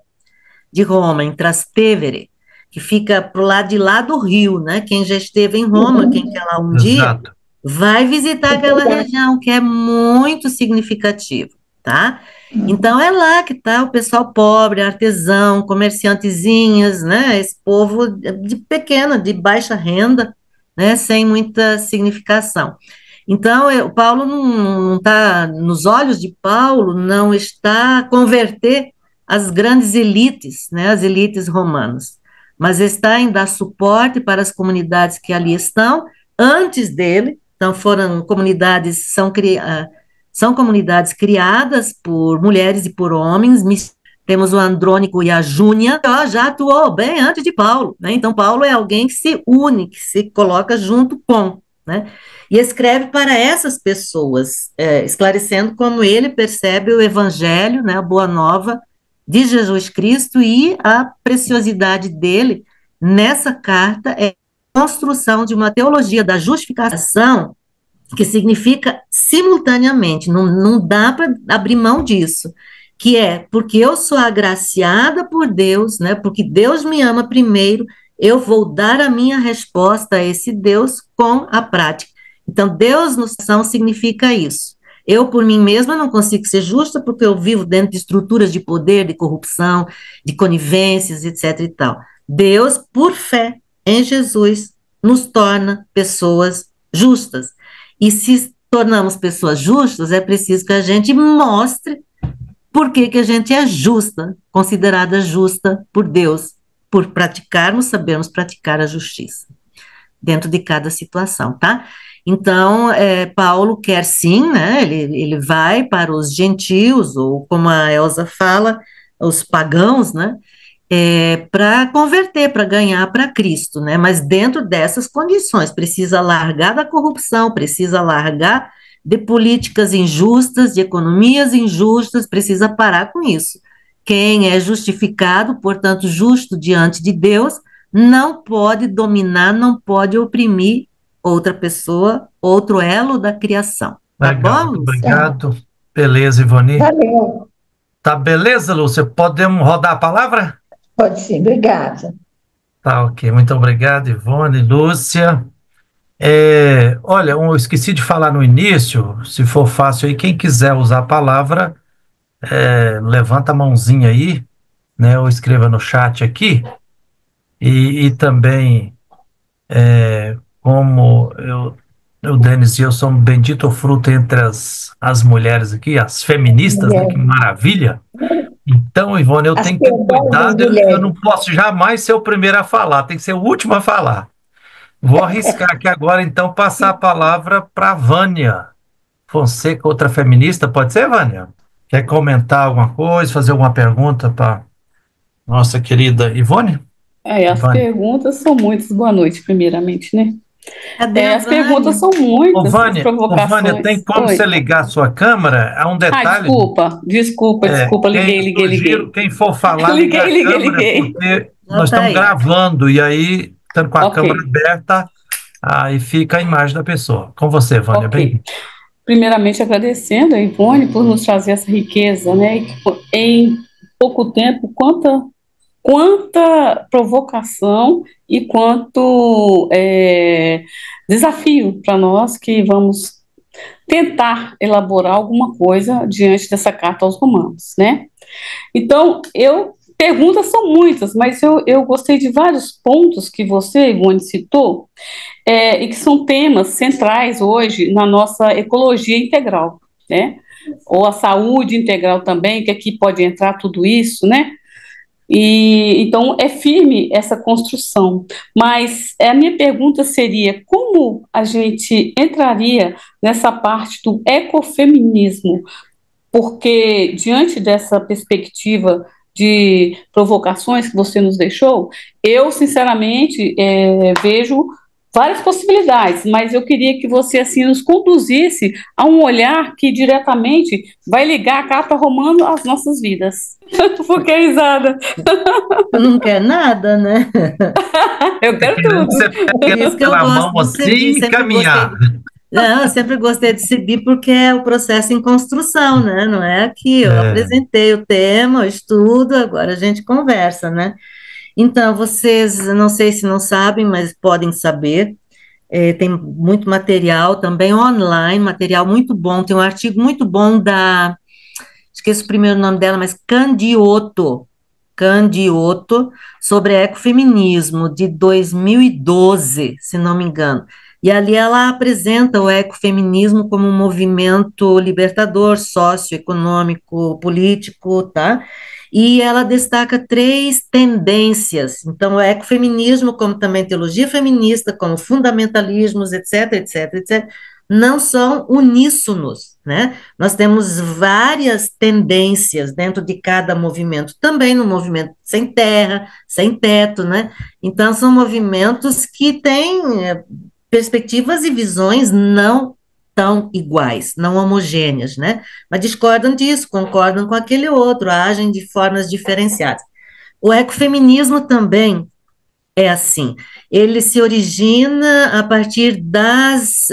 de Roma, em Trastevere, que fica pro lado de lá do rio, né? Quem já esteve em Roma, quem quer lá um dia, vai visitar aquela região, que é muito significativo, tá? Então, é lá que está o pessoal pobre, artesão, comerciantezinhas, né? Esse povo de pequena, de baixa renda, né? Sem muita significação. Então, Paulo não está, nos olhos de Paulo, não está a converter as grandes elites, né? As elites romanas, mas está em dar suporte para as comunidades que ali estão, antes dele. Então, são comunidades criadas por mulheres e por homens. Temos o Andrônico e a Júnia, que já atuou bem antes de Paulo, né? Então, Paulo é alguém que se une, que se coloca junto com, né? E escreve para essas pessoas, esclarecendo como ele percebe o evangelho, né? A boa nova de Jesus Cristo, e a preciosidade dele nessa carta é a construção de uma teologia da justificação, que significa simultaneamente, não dá para abrir mão disso, que é porque eu sou agraciada por Deus, né, porque Deus me ama primeiro, eu vou dar a minha resposta a esse Deus com a prática. Então, Deus no coração significa isso. Eu, por mim mesma, não consigo ser justa porque eu vivo dentro de estruturas de poder, de corrupção, de conivências, etc. e tal. Deus, por fé em Jesus, nos torna pessoas justas. E se tornamos pessoas justas, é preciso que a gente mostre por que a gente é justa, considerada justa por Deus, por sabermos praticar a justiça dentro de cada situação, tá? Então, Paulo quer sim, né? Ele vai para os gentios, ou como a Elza fala, os pagãos, né? Para converter, para ganhar para Cristo, né? Mas dentro dessas condições, precisa largar da corrupção, precisa largar de políticas injustas, de economias injustas, precisa parar com isso. Quem é justificado, portanto, justo diante de Deus, não pode dominar, não pode oprimir outra pessoa, outro elo da criação. Tá bom, Lúcia? Obrigado. Beleza, Ivone. Valeu. Tá beleza, Lúcia? Podemos rodar a palavra? Pode sim, obrigada. Tá, ok. Muito obrigado, Ivone, Lúcia. Olha, eu esqueci de falar no início, se for fácil aí, quem quiser usar a palavra, levanta a mãozinha aí, né, ou escreva no chat aqui, e também, como o Denis e eu somos bendito fruto entre as mulheres aqui, as feministas, né, que maravilha. Então, Ivone, eu tenho que ter cuidado, eu não posso jamais ser o primeiro a falar, tem que ser o último a falar. Vou arriscar aqui agora, então, passar a palavra para a Vânia Fonseca, outra feminista. Pode ser, Vânia? Quer comentar alguma coisa, fazer alguma pergunta para nossa querida Ivone? As perguntas são muitas. Boa noite, primeiramente, né? As perguntas são muitas, Vânia, provocações. Vânia, tem como você ligar a sua câmera? Há um detalhe. Desculpa, liguei. Quem for falar, liguei. Porque nós estamos gravando, e aí, estando com a câmera aberta, aí fica a imagem da pessoa. Com você, Vânia, bem. Primeiramente, agradecendo a Ivone por nos trazer essa riqueza, né? E em pouco tempo, quanta provocação e quanto desafio para nós que vamos tentar elaborar alguma coisa diante dessa carta aos Romanos, né? Então, perguntas são muitas, mas eu gostei de vários pontos que você, Ivone, citou, e que são temas centrais hoje na nossa ecologia integral, né? Ou a saúde integral também, que aqui pode entrar tudo isso, né? E então é firme essa construção. Mas a minha pergunta seria: como a gente entraria nessa parte do ecofeminismo? Porque, diante dessa perspectiva de provocações que você nos deixou, eu, sinceramente, vejo várias possibilidades, mas eu queria que você, assim, nos conduzisse a um olhar que diretamente vai ligar a carta romana às nossas vidas. Por que risada? Tu não quer nada, né? Eu quero Querendo tudo. você Por pega isso que eu pela gosto mão de seguir, assim e sempre gostei. caminhar. Não, eu sempre gostei de seguir porque é o processo em construção, né? Não é aqui, eu É, apresentei o tema, o estudo, agora a gente conversa, né? Então, vocês, não sei se não sabem, mas podem saber, tem muito material também online, material muito bom, tem um artigo muito bom da, esqueço o primeiro nome dela, mas Candioto, sobre ecofeminismo, de 2012, se não me engano. E ali ela apresenta o ecofeminismo como um movimento libertador, socioeconômico, político, tá? E ela destaca três tendências. Então, o ecofeminismo, como também teologia feminista, como fundamentalismos, etc., etc., etc., não são uníssonos, né? Nós temos várias tendências dentro de cada movimento, também no movimento sem terra, sem teto, né? Então, são movimentos que têm perspectivas e visões não tão iguais, não homogêneas, né? Mas discordam disso, concordam com aquele outro, agem de formas diferenciadas. O ecofeminismo também é assim, ele se origina a partir das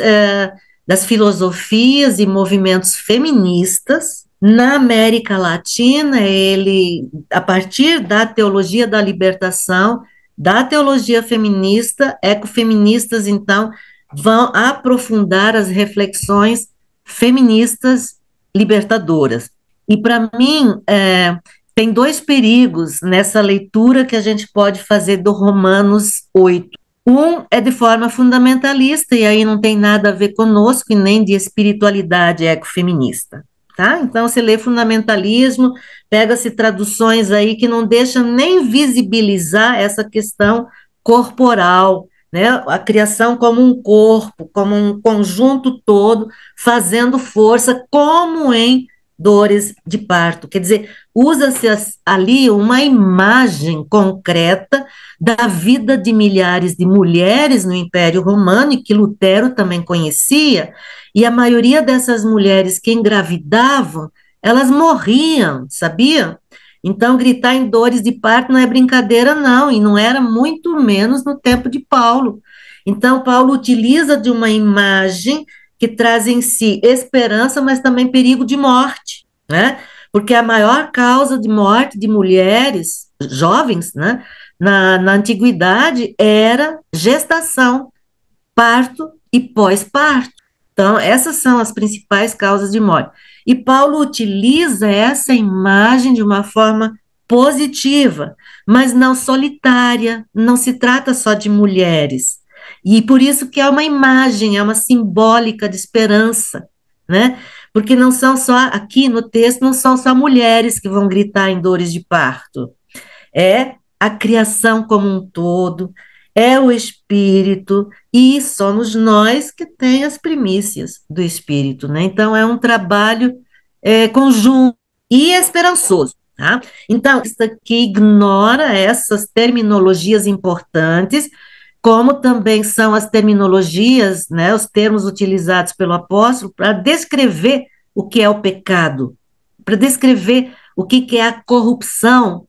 filosofias e movimentos feministas. Na América Latina, ele, a partir da teologia da libertação, da teologia feminista, ecofeministas, então, vão aprofundar as reflexões feministas libertadoras. E, para mim, tem dois perigos nessa leitura que a gente pode fazer do Romanos 8. Um é de forma fundamentalista, e aí não tem nada a ver conosco, e nem de espiritualidade ecofeminista. Tá? Então, você lê fundamentalismo, pega-se traduções aí que não deixam nem visibilizar essa questão corporal, né? A criação como um corpo, como um conjunto todo, fazendo força, como em dores de parto. Quer dizer, usa-se ali uma imagem concreta da vida de milhares de mulheres no Império Romano, e que Lutero também conhecia, e a maioria dessas mulheres que engravidavam, elas morriam, sabia? Então, gritar em dores de parto não é brincadeira, não, e não era muito menos no tempo de Paulo. Então, Paulo utiliza de uma imagem que traz em si esperança, mas também perigo de morte, né? Porque a maior causa de morte de mulheres jovens, né, na antiguidade era gestação, parto e pós-parto. Então, essas são as principais causas de morte. E Paulo utiliza essa imagem de uma forma positiva, mas não solitária, não se trata só de mulheres. E por isso que é uma imagem, é uma simbólica de esperança, né? Porque não são só, aqui no texto, não são só mulheres que vão gritar em dores de parto, é a criação como um todo, é o espírito, e somos nós que tem as primícias do espírito, né? Então, é um trabalho conjunto e esperançoso, tá? Então, isso aqui ignora essas terminologias importantes, como também são as terminologias, né, os termos utilizados pelo apóstolo para descrever o que é o pecado, para descrever o que é a corrupção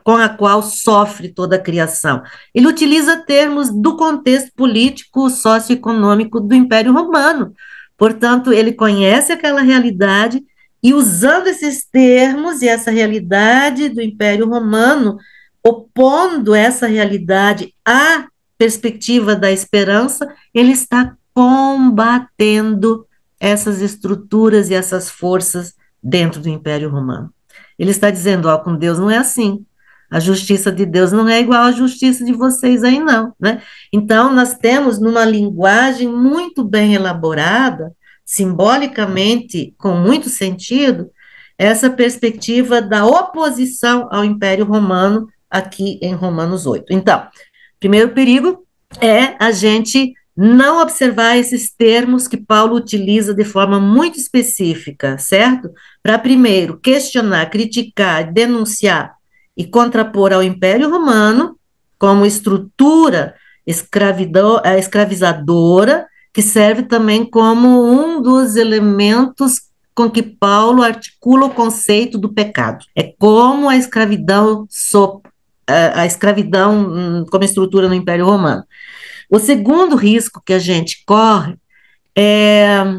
com a qual sofre toda a criação. Ele utiliza termos do contexto político, socioeconômico do Império Romano. Portanto, ele conhece aquela realidade e, usando esses termos e essa realidade do Império Romano, opondo essa realidade à perspectiva da esperança, ele está combatendo essas estruturas e essas forças dentro do Império Romano. Ele está dizendo, ó, com Deus não é assim. A justiça de Deus não é igual à justiça de vocês aí, não, né? Então, nós temos, numa linguagem muito bem elaborada, simbolicamente, com muito sentido, essa perspectiva da oposição ao Império Romano, aqui em Romanos 8. Então, primeiro perigo é a gente não observar esses termos que Paulo utiliza de forma muito específica, certo? Para, primeiro, questionar, criticar, denunciar e contrapor ao Império Romano como estrutura escravizadora, que serve também como um dos elementos com que Paulo articula o conceito do pecado. É como a escravidão como estrutura no Império Romano. O segundo risco que a gente corre é a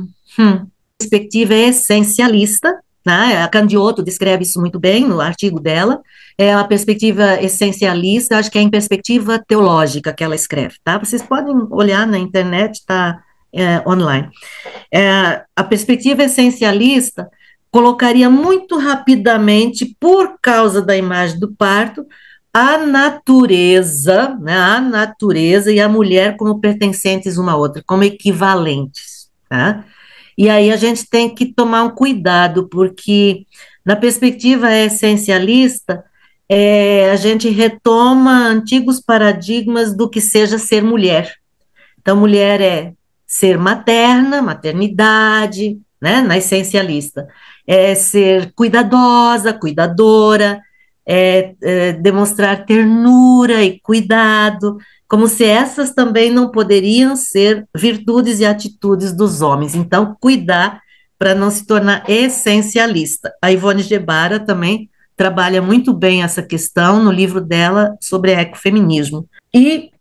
perspectiva essencialista, né? A Candiotto descreve isso muito bem no artigo dela, é uma perspectiva essencialista, acho que é em perspectiva teológica que ela escreve, tá? Vocês podem olhar na internet, está online. A perspectiva essencialista colocaria muito rapidamente, por causa da imagem do parto, a natureza, né, a natureza e a mulher como pertencentes uma à outra, como equivalentes, tá? E aí a gente tem que tomar um cuidado, porque na perspectiva essencialista, a gente retoma antigos paradigmas do que seja ser mulher. Então, mulher é ser materna, maternidade, né, na essencialista, é ser cuidadosa, cuidadora, demonstrar ternura e cuidado, como se essas também não poderiam ser virtudes e atitudes dos homens. Então, cuidar para não se tornar essencialista. A Ivone Gebara também trabalha muito bem essa questão no livro dela sobre ecofeminismo. E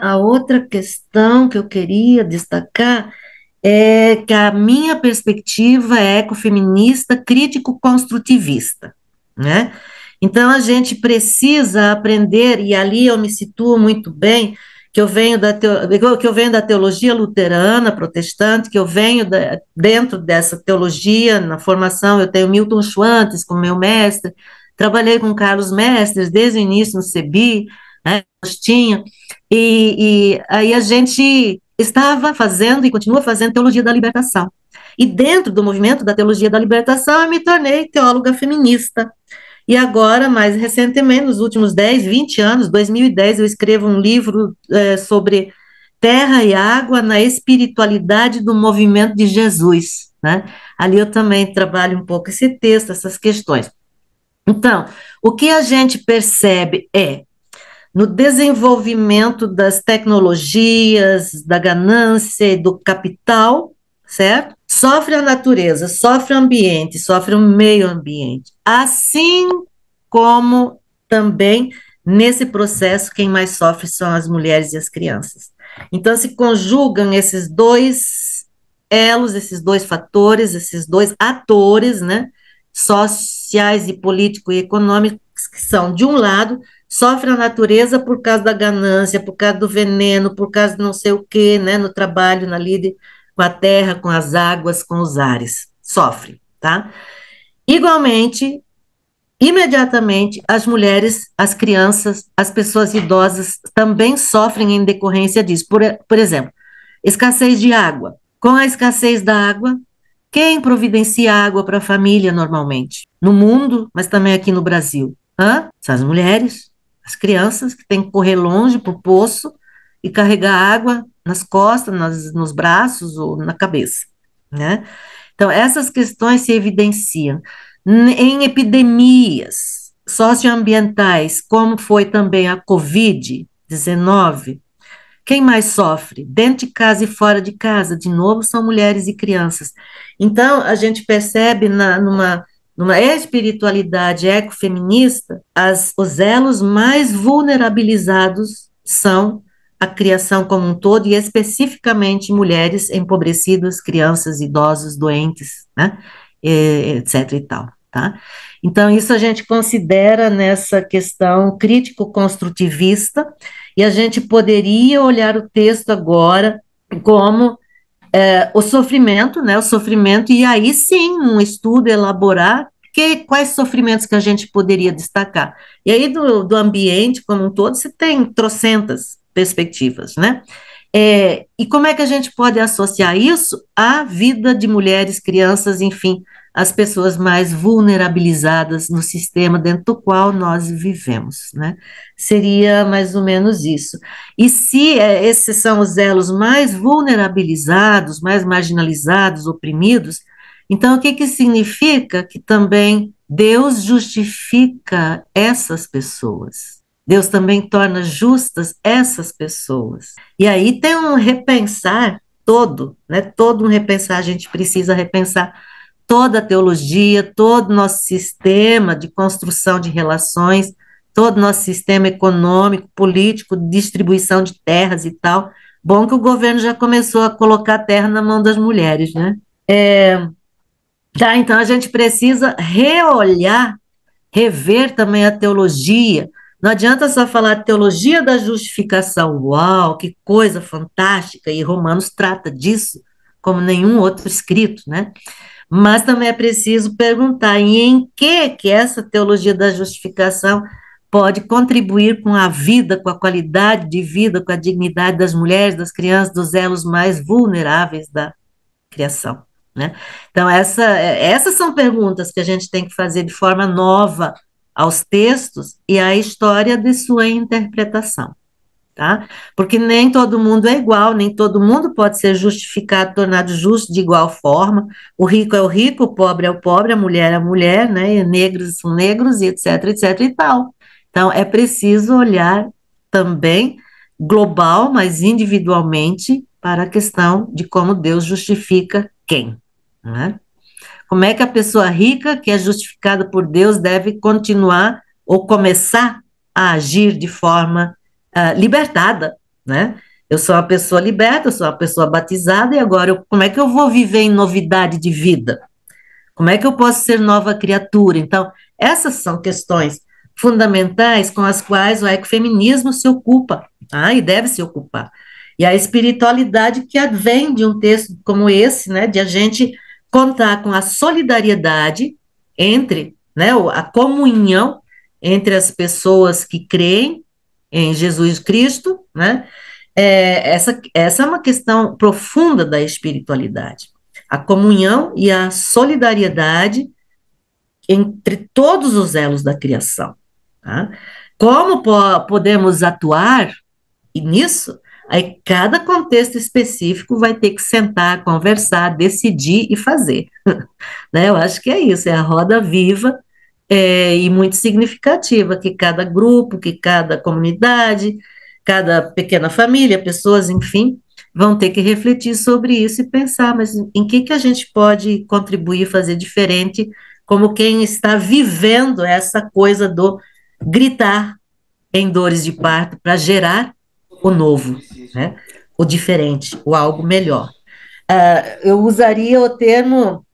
a outra questão que eu queria destacar é que a minha perspectiva é ecofeminista crítico-construtivista, né? Então, a gente precisa aprender, e ali eu me situo muito bem, que eu venho da teologia luterana, protestante, que eu venho dentro dessa teologia, na formação, eu tenho Milton Schwantes como meu mestre, trabalhei com Carlos Mestres desde o início no CEBI, né, Agostinho, e aí a gente estava fazendo e continua fazendo teologia da libertação. E dentro do movimento da teologia da libertação, eu me tornei teóloga feminista. E agora, mais recentemente, nos últimos 10, 20 anos, 2010, eu escrevo um livro sobre terra e água na espiritualidade do movimento de Jesus, né? Ali eu também trabalho um pouco esse texto, essas questões. Então, o que a gente percebe no desenvolvimento das tecnologias, da ganância e do capital, certo? Sofre a natureza, sofre o ambiente, sofre o meio ambiente. Assim como também nesse processo quem mais sofre são as mulheres e as crianças. Então se conjugam esses dois elos, esses dois fatores, esses dois atores, né, sociais e político e econômicos, que são, de um lado, sofre a natureza por causa da ganância, por causa do veneno, por causa de não sei o quê, né, no trabalho, na lida com a terra, com as águas, com os ares. Sofre, tá? Igualmente, imediatamente, as mulheres, as crianças, as pessoas idosas também sofrem em decorrência disso. Por exemplo, escassez de água. Com a escassez da água, quem providencia água para a família normalmente? No mundo, mas também aqui no Brasil. São as mulheres, as crianças que têm que correr longe para o poço e carregar água nas costas, nos braços ou na cabeça, né? Então, essas questões se evidenciam em epidemias socioambientais, como foi também a Covid-19. Quem mais sofre? Dentro de casa e fora de casa, de novo, são mulheres e crianças. Então, a gente percebe numa espiritualidade ecofeminista, os elos mais vulnerabilizados são a criação como um todo, e especificamente mulheres empobrecidas, crianças, idosos, doentes, né, etc. e tal, tá? Então, isso a gente considera nessa questão crítico-construtivista, e a gente poderia olhar o texto agora como o sofrimento, né? O sofrimento, e aí sim, um estudo elaborar quais sofrimentos que a gente poderia destacar. E aí, do ambiente como um todo, você tem trocentas perspectivas, né? E como é que a gente pode associar isso à vida de mulheres, crianças, enfim, as pessoas mais vulnerabilizadas no sistema dentro do qual nós vivemos, né? Seria mais ou menos isso. E se esses são os elos mais vulnerabilizados, mais marginalizados, oprimidos, então o que que significa? Que também Deus justifica essas pessoas. Deus também torna justas essas pessoas. E aí tem um repensar todo, né? Todo um repensar, a gente precisa repensar toda a teologia, todo o nosso sistema de construção de relações, todo o nosso sistema econômico, político, distribuição de terras e tal. Bom que o governo já começou a colocar a terra na mão das mulheres, né? Tá, então a gente precisa reolhar, rever também a teologia. Não adianta só falar de teologia da justificação. Uau, que coisa fantástica! E Romanos trata disso como nenhum outro escrito, né? Mas também é preciso perguntar em que essa teologia da justificação pode contribuir com a vida, com a qualidade de vida, com a dignidade das mulheres, das crianças, dos elos mais vulneráveis da criação, né? Então, essas são perguntas que a gente tem que fazer de forma nova aos textos e à história de sua interpretação. Tá? Porque nem todo mundo é igual, nem todo mundo pode ser justificado, tornado justo de igual forma. O rico é o rico, o pobre é o pobre, a mulher é a mulher, né? E negros são negros, e etc e tal. Então, é preciso olhar também global, mas individualmente, para a questão de como Deus justifica quem, né? Como é que a pessoa rica, que é justificada por Deus, deve continuar ou começar a agir de forma libertada, né? Eu sou uma pessoa liberta, eu sou uma pessoa batizada, e agora como é que eu vou viver em novidade de vida? Como é que eu posso ser nova criatura? Então, essas são questões fundamentais com as quais o ecofeminismo se ocupa, tá? E deve se ocupar. E a espiritualidade que advém de um texto como esse, né, de a gente contar com a solidariedade entre, né, a comunhão entre as pessoas que creem em Jesus Cristo, né? Essa é uma questão profunda da espiritualidade. A comunhão e a solidariedade entre todos os elos da criação. Tá? Como podemos atuar nisso? Aí cada contexto específico vai ter que sentar, conversar, decidir e fazer. Né? Eu acho que é isso, é a roda viva e muito significativa, que cada grupo, que cada comunidade, cada pequena família, pessoas, enfim, vão ter que refletir sobre isso e pensar, mas em que a gente pode contribuir, fazer diferente, como quem está vivendo essa coisa do gritar em dores de parto para gerar o novo, né? O diferente, o algo melhor. Eu usaria o termo,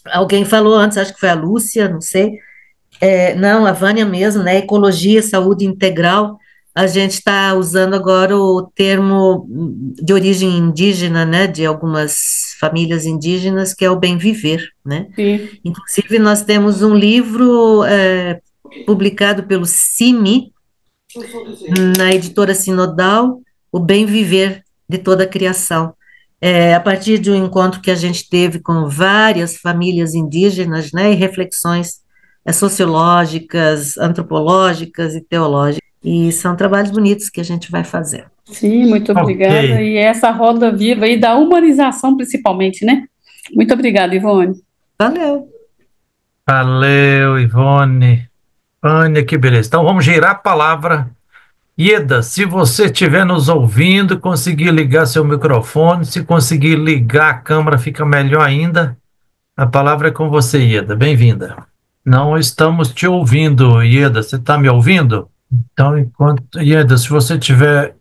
alguém falou antes, acho que foi a Lúcia, não sei, não, a Vânia mesmo, né? Ecologia, saúde integral. A gente está usando agora o termo de origem indígena, né? De algumas famílias indígenas, que é o bem viver, né? Sim. Inclusive, nós temos um livro publicado pelo CIMI, na editora Sinodal, O Bem Viver de Toda a Criação. A partir de um encontro que a gente teve com várias famílias indígenas, né? E reflexões sociológicas, antropológicas e teológicas. E são trabalhos bonitos que a gente vai fazer. Sim, muito obrigada. Ok. E essa roda viva aí da humanização, principalmente, né? Muito obrigada, Ivone. Valeu. Valeu, Ivone. Vânia, que beleza. Então vamos girar a palavra. Ieda, se você estiver nos ouvindo, conseguir ligar seu microfone, se conseguir ligar a câmera, fica melhor ainda. A palavra é com você, Ieda. Bem-vinda. Não estamos te ouvindo, Ieda. Você está me ouvindo? Então, Ieda, se você estiver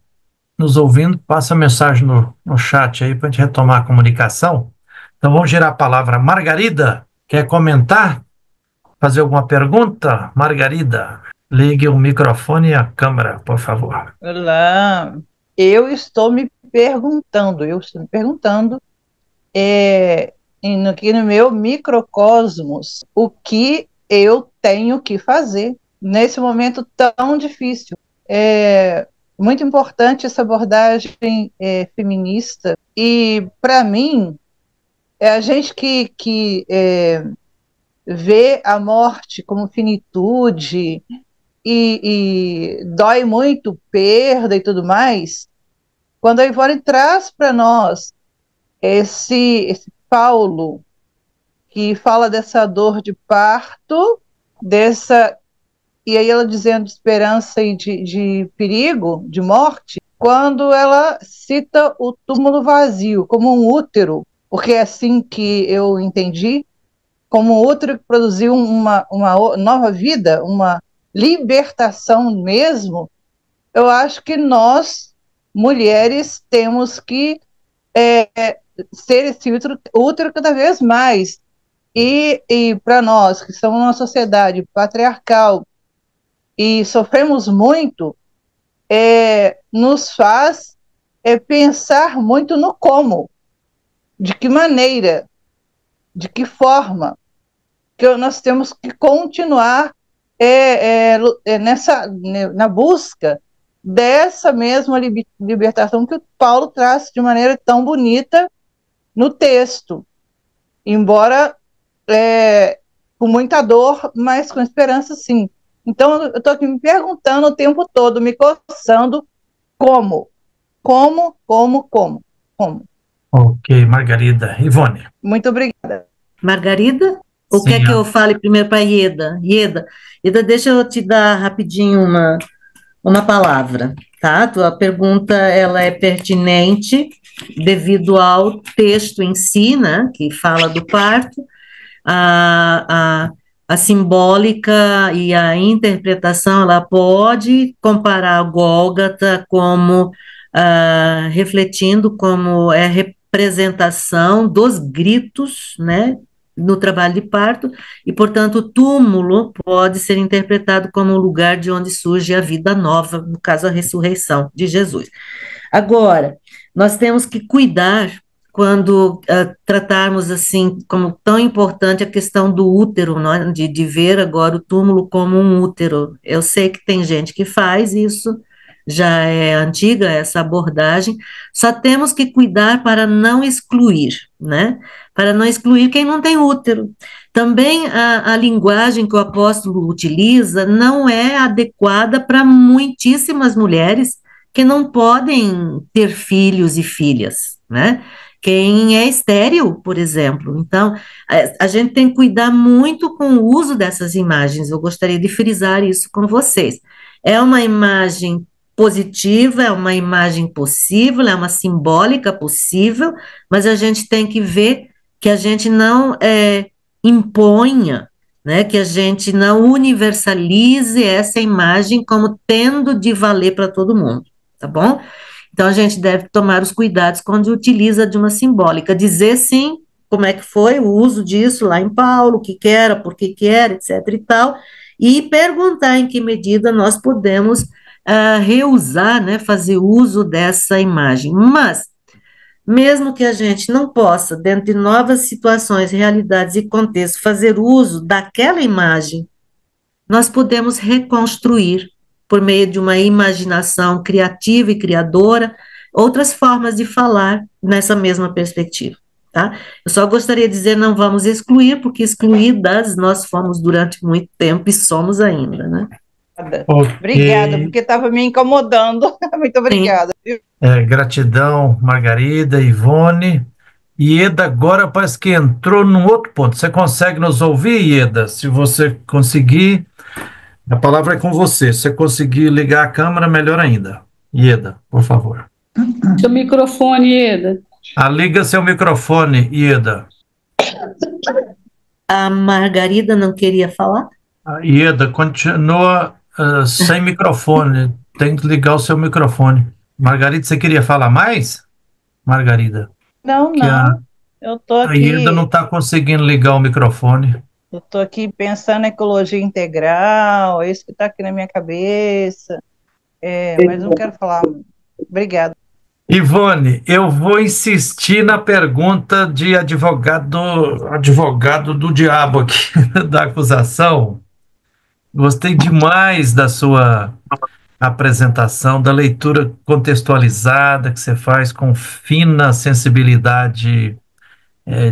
nos ouvindo, passa a mensagem no chat aí para a gente retomar a comunicação. Então, vamos girar a palavra. Margarida, quer comentar? Fazer alguma pergunta? Margarida, ligue o microfone e a câmera, por favor. Olá, eu estou me perguntando aqui no meu microcosmos, o que eu tenho que fazer nesse momento tão difícil. É muito importante essa abordagem feminista, e para mim, a gente que vê a morte como finitude e dói muito perda e tudo mais, quando a Ivone traz para nós esse Paulo que fala dessa dor de parto, e aí ela dizendo de esperança e de perigo, de morte, quando ela cita o túmulo vazio como um útero, porque é assim que eu entendi, como um útero que produziu uma nova vida, uma libertação mesmo. Eu acho que nós, mulheres, temos que ser esse útero cada vez mais. E para nós, que estamos numa sociedade patriarcal e sofremos muito, nos faz pensar muito no como, de que maneira, de que forma, que nós temos que continuar na busca dessa mesma libertação que o Paulo traz de maneira tão bonita no texto, embora com muita dor, mas com esperança, sim. Então, eu estou aqui me perguntando o tempo todo, me coçando, como? Ok, Margarida. Ivone. Muito obrigada. Margarida? Ou Sim, quer que eu fale primeiro para Ieda? Ieda, deixa eu te dar rapidinho uma palavra, tá? Tua pergunta, ela é pertinente devido ao texto em si, né, que fala do parto, a simbólica e a interpretação, ela pode comparar a Gólgota como refletindo como representação dos gritos, né, no trabalho de parto, e, portanto, o túmulo pode ser interpretado como o lugar de onde surge a vida nova, no caso, a ressurreição de Jesus. Agora, nós temos que cuidar quando tratarmos assim, como tão importante a questão do útero, né, de ver agora o túmulo como um útero. Eu sei que tem gente que faz isso, já é antiga essa abordagem, só temos que cuidar para não excluir, né? Para não excluir quem não tem útero. Também a linguagem que o apóstolo utiliza não é adequada para muitíssimas mulheres que não podem ter filhos e filhas, né? Quem é estéril, por exemplo. Então, a gente tem que cuidar muito com o uso dessas imagens. Eu gostaria de frisar isso com vocês. É uma imagem positiva, é uma imagem possível, é uma simbólica possível, mas a gente tem que ver que a gente não imponha, né, que a gente não universalize essa imagem como tendo de valer para todo mundo, tá bom? Então a gente deve tomar os cuidados quando utiliza de uma simbólica, dizer sim, como é que foi o uso disso lá em Paulo, o que era, por que era, etc e tal, e perguntar em que medida nós podemos reusar, né, fazer uso dessa imagem. Mas, mesmo que a gente não possa, dentro de novas situações, realidades e contextos, fazer uso daquela imagem, nós podemos reconstruir, por meio de uma imaginação criativa e criadora, outras formas de falar nessa mesma perspectiva. Tá? Eu só gostaria de dizer, não vamos excluir, porque excluídas nós fomos durante muito tempo e somos ainda, né? Okay. Obrigada, porque estava me incomodando. Muito obrigada. Gratidão, Margarida, Ivone. Ieda agora parece que entrou num outro ponto. Você consegue nos ouvir, Ieda? Se você conseguir, a palavra é com você. Se você conseguir ligar a câmera, melhor ainda. Ieda, por favor. Seu microfone, Ieda. Liga seu microfone, Ieda. A Margarida não queria falar? Ieda, continua sem microfone. Tem que ligar o seu microfone. Margarida, você queria falar mais? Margarida. Não. Eu estou aqui. A Ieda não está conseguindo ligar o microfone. Eu estou aqui pensando em ecologia integral, é isso que está aqui na minha cabeça. Mas não quero falar. Obrigada. Ivone, eu vou insistir na pergunta de advogado do diabo aqui, da acusação. Gostei demais da sua apresentação, da leitura contextualizada que você faz com fina sensibilidade,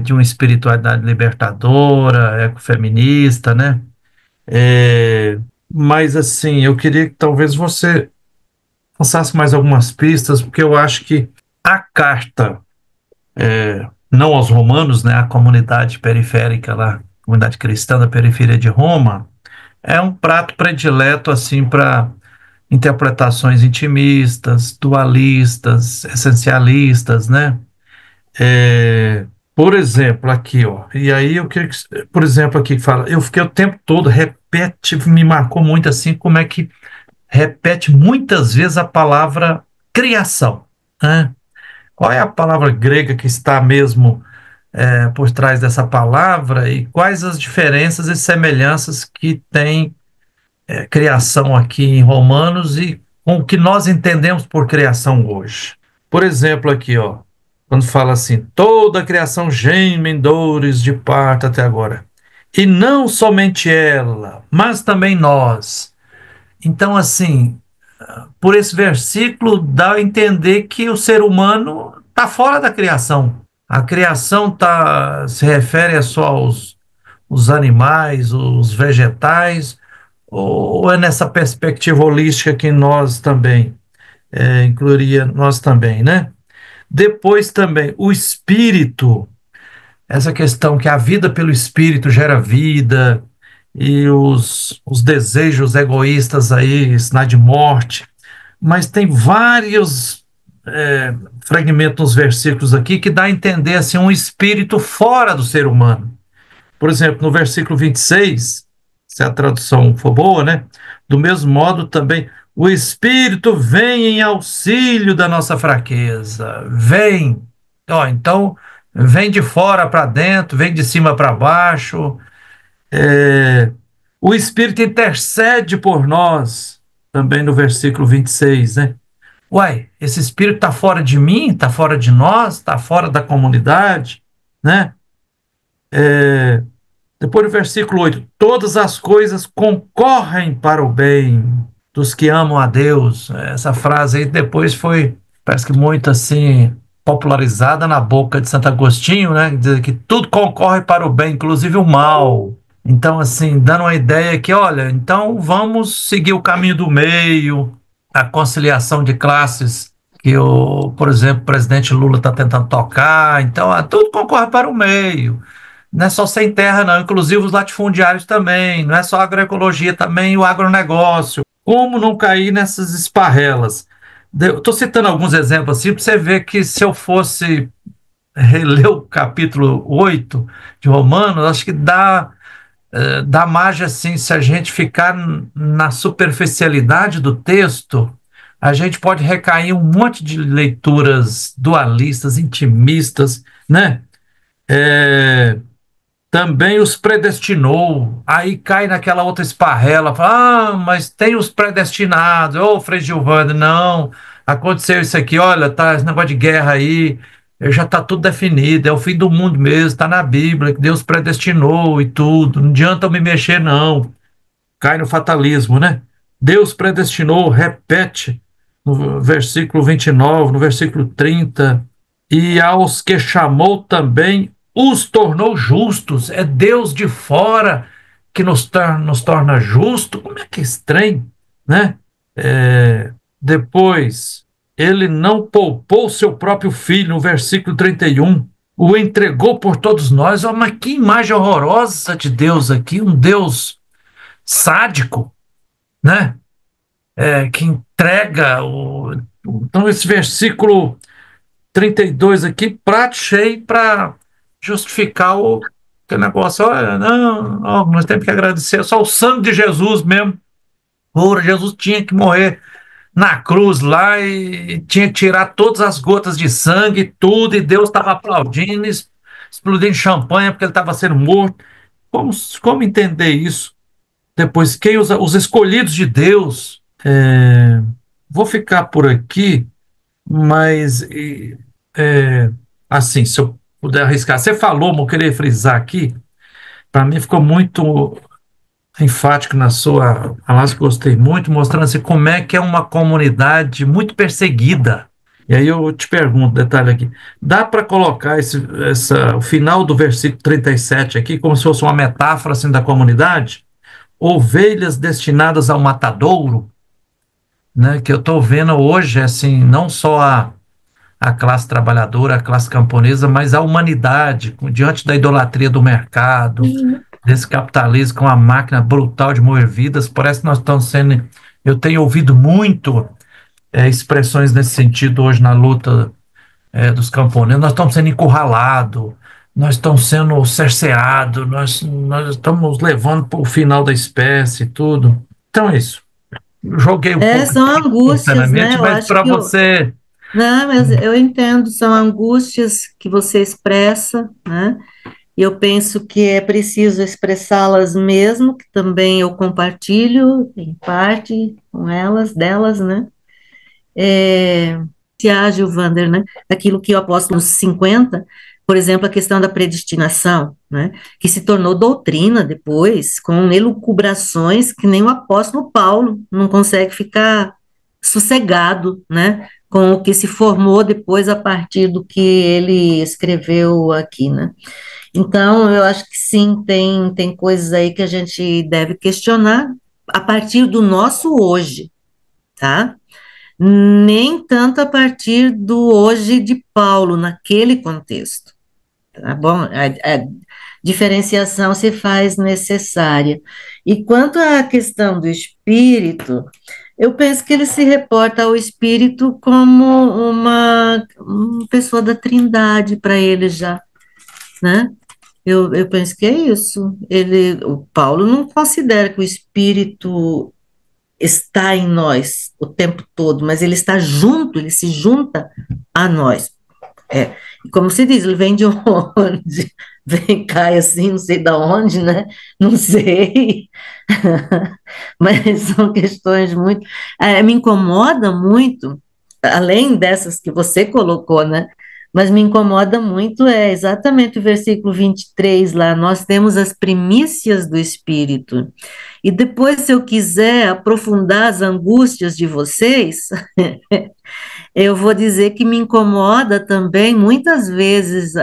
de uma espiritualidade libertadora, ecofeminista, né? Mas, assim, eu queria que talvez você lançasse mais algumas pistas, porque eu acho que a carta, não aos romanos, né, a comunidade periférica lá, comunidade cristã da periferia de Roma, é um prato predileto, assim, para interpretações intimistas, dualistas, essencialistas, né? Por exemplo, aqui, ó, e aí eu queria que, por exemplo, aqui que fala, eu fiquei o tempo todo, repete, me marcou muito assim, como é que repete muitas vezes a palavra criação, né? Qual é a palavra grega que está mesmo por trás dessa palavra e quais as diferenças e semelhanças que tem criação aqui em Romanos e com o que nós entendemos por criação hoje? Por exemplo, aqui, ó, quando fala assim, toda a criação geme em dores de parto até agora. E não somente ela, mas também nós. Então, assim, por esse versículo dá a entender que o ser humano está fora da criação. A criação se refere só os animais, os vegetais, ou é nessa perspectiva holística que nós também, incluiria nós também, né? Depois também, o espírito, essa questão que a vida pelo espírito gera vida, e os desejos egoístas aí, sinal de morte, mas tem vários fragmentos nos versículos aqui que dá a entender assim, um espírito fora do ser humano. Por exemplo, no versículo 26, se a tradução for boa, né? Do mesmo modo também, o espírito vem em auxílio da nossa fraqueza. Vem. Ó, então, vem de fora para dentro, vem de cima para baixo. O espírito intercede por nós, também no versículo 26, né? Uai, esse espírito está fora de mim, está fora de nós, está fora da comunidade, né? Depois do versículo 8, todas as coisas concorrem para o bem dos que amam a Deus. Essa frase aí depois foi, parece que muito assim, popularizada na boca de Santo Agostinho, né? Dizer que tudo concorre para o bem, inclusive o mal. Então, assim, dando uma ideia que, olha, então vamos seguir o caminho do meio, a conciliação de classes que, por exemplo, o presidente Lula está tentando tocar. Então, tudo concorre para o meio. Não é só sem terra, não, inclusive os latifundiários também, não é só a agroecologia, também o agronegócio. Como não cair nessas esparrelas? Estou citando alguns exemplos assim, para você ver que se eu fosse reler o capítulo 8 de Romanos, acho que dá margem assim, se a gente ficar na superficialidade do texto, a gente pode recair em um monte de leituras dualistas, intimistas, né? Também os predestinou, aí cai naquela outra esparrela, fala, mas tem os predestinados, Frei Gilvando, não, aconteceu isso aqui, olha, tá, esse negócio de guerra aí, já está tudo definido, é o fim do mundo mesmo, está na Bíblia, que Deus predestinou e tudo, não adianta eu me mexer não, cai no fatalismo, né? Deus predestinou, repete no versículo 29, no versículo 30, e aos que chamou também os tornou justos. É Deus de fora que nos torna justos. Como é que é estranho, né? Depois, ele não poupou seu próprio filho, no versículo 31, o entregou por todos nós. Oh, mas que imagem horrorosa de Deus aqui, um Deus sádico, né? Que entrega então esse versículo 32 aqui, prato cheio para justificar aquele negócio. Olha, não, nós temos que agradecer só o sangue de Jesus mesmo. Jesus tinha que morrer na cruz lá e tinha que tirar todas as gotas de sangue, tudo, e Deus estava aplaudindo, explodindo champanhe porque ele estava sendo morto. Como entender isso? Depois, quem os escolhidos de Deus? Vou ficar por aqui. mas, assim, se eu puder arriscar, você falou, mas eu queria frisar aqui, para mim ficou muito enfático na sua análise, gostei muito, mostrando assim, como é que é uma comunidade muito perseguida. E aí eu te pergunto, detalhe aqui, dá para colocar o final do versículo 37 aqui como se fosse uma metáfora assim, da comunidade? Ovelhas destinadas ao matadouro, né, que eu estou vendo hoje, assim, não só a classe trabalhadora, a classe camponesa, mas a humanidade, diante da idolatria do mercado, desse capitalismo com a máquina brutal de moer vidas, parece que nós estamos sendo... Eu tenho ouvido muito expressões nesse sentido hoje na luta dos camponeses, nós estamos sendo encurralados, nós estamos sendo cerceados, nós estamos levando para o final da espécie e tudo. Então é isso. Joguei um pouco São angústias, né? espontaneamente, Eu mas acho para que você... não, mas eu entendo, são angústias que você expressa, né? E eu penso que é preciso expressá-las mesmo, que também eu compartilho, em parte, com elas, delas, né? Se há, Gilvander, né? Aquilo que o apóstolo 50, por exemplo, a questão da predestinação, né? Que se tornou doutrina depois, com elucubrações que nem o apóstolo Paulo não consegue ficar sossegado, né? Com o que se formou depois a partir do que ele escreveu aqui, né? Então, eu acho que sim, tem coisas aí que a gente deve questionar a partir do nosso hoje, tá? Nem tanto a partir do hoje de Paulo, naquele contexto, tá bom? A diferenciação se faz necessária. E quanto à questão do espírito, eu penso que ele se reporta ao espírito como uma pessoa da Trindade para ele já, né? Eu penso que é isso. O Paulo não considera que o espírito está em nós o tempo todo, mas ele está junto, ele se junta a nós. E como se diz, ele vem de onde? Vem, cai assim, não sei de onde, né? Não sei. Mas são questões muito. Me incomoda muito, além dessas que você colocou, né? Mas me incomoda muito exatamente o versículo 23 lá, nós temos as primícias do Espírito. E depois, se eu quiser aprofundar as angústias de vocês, eu vou dizer que me incomoda também, muitas vezes,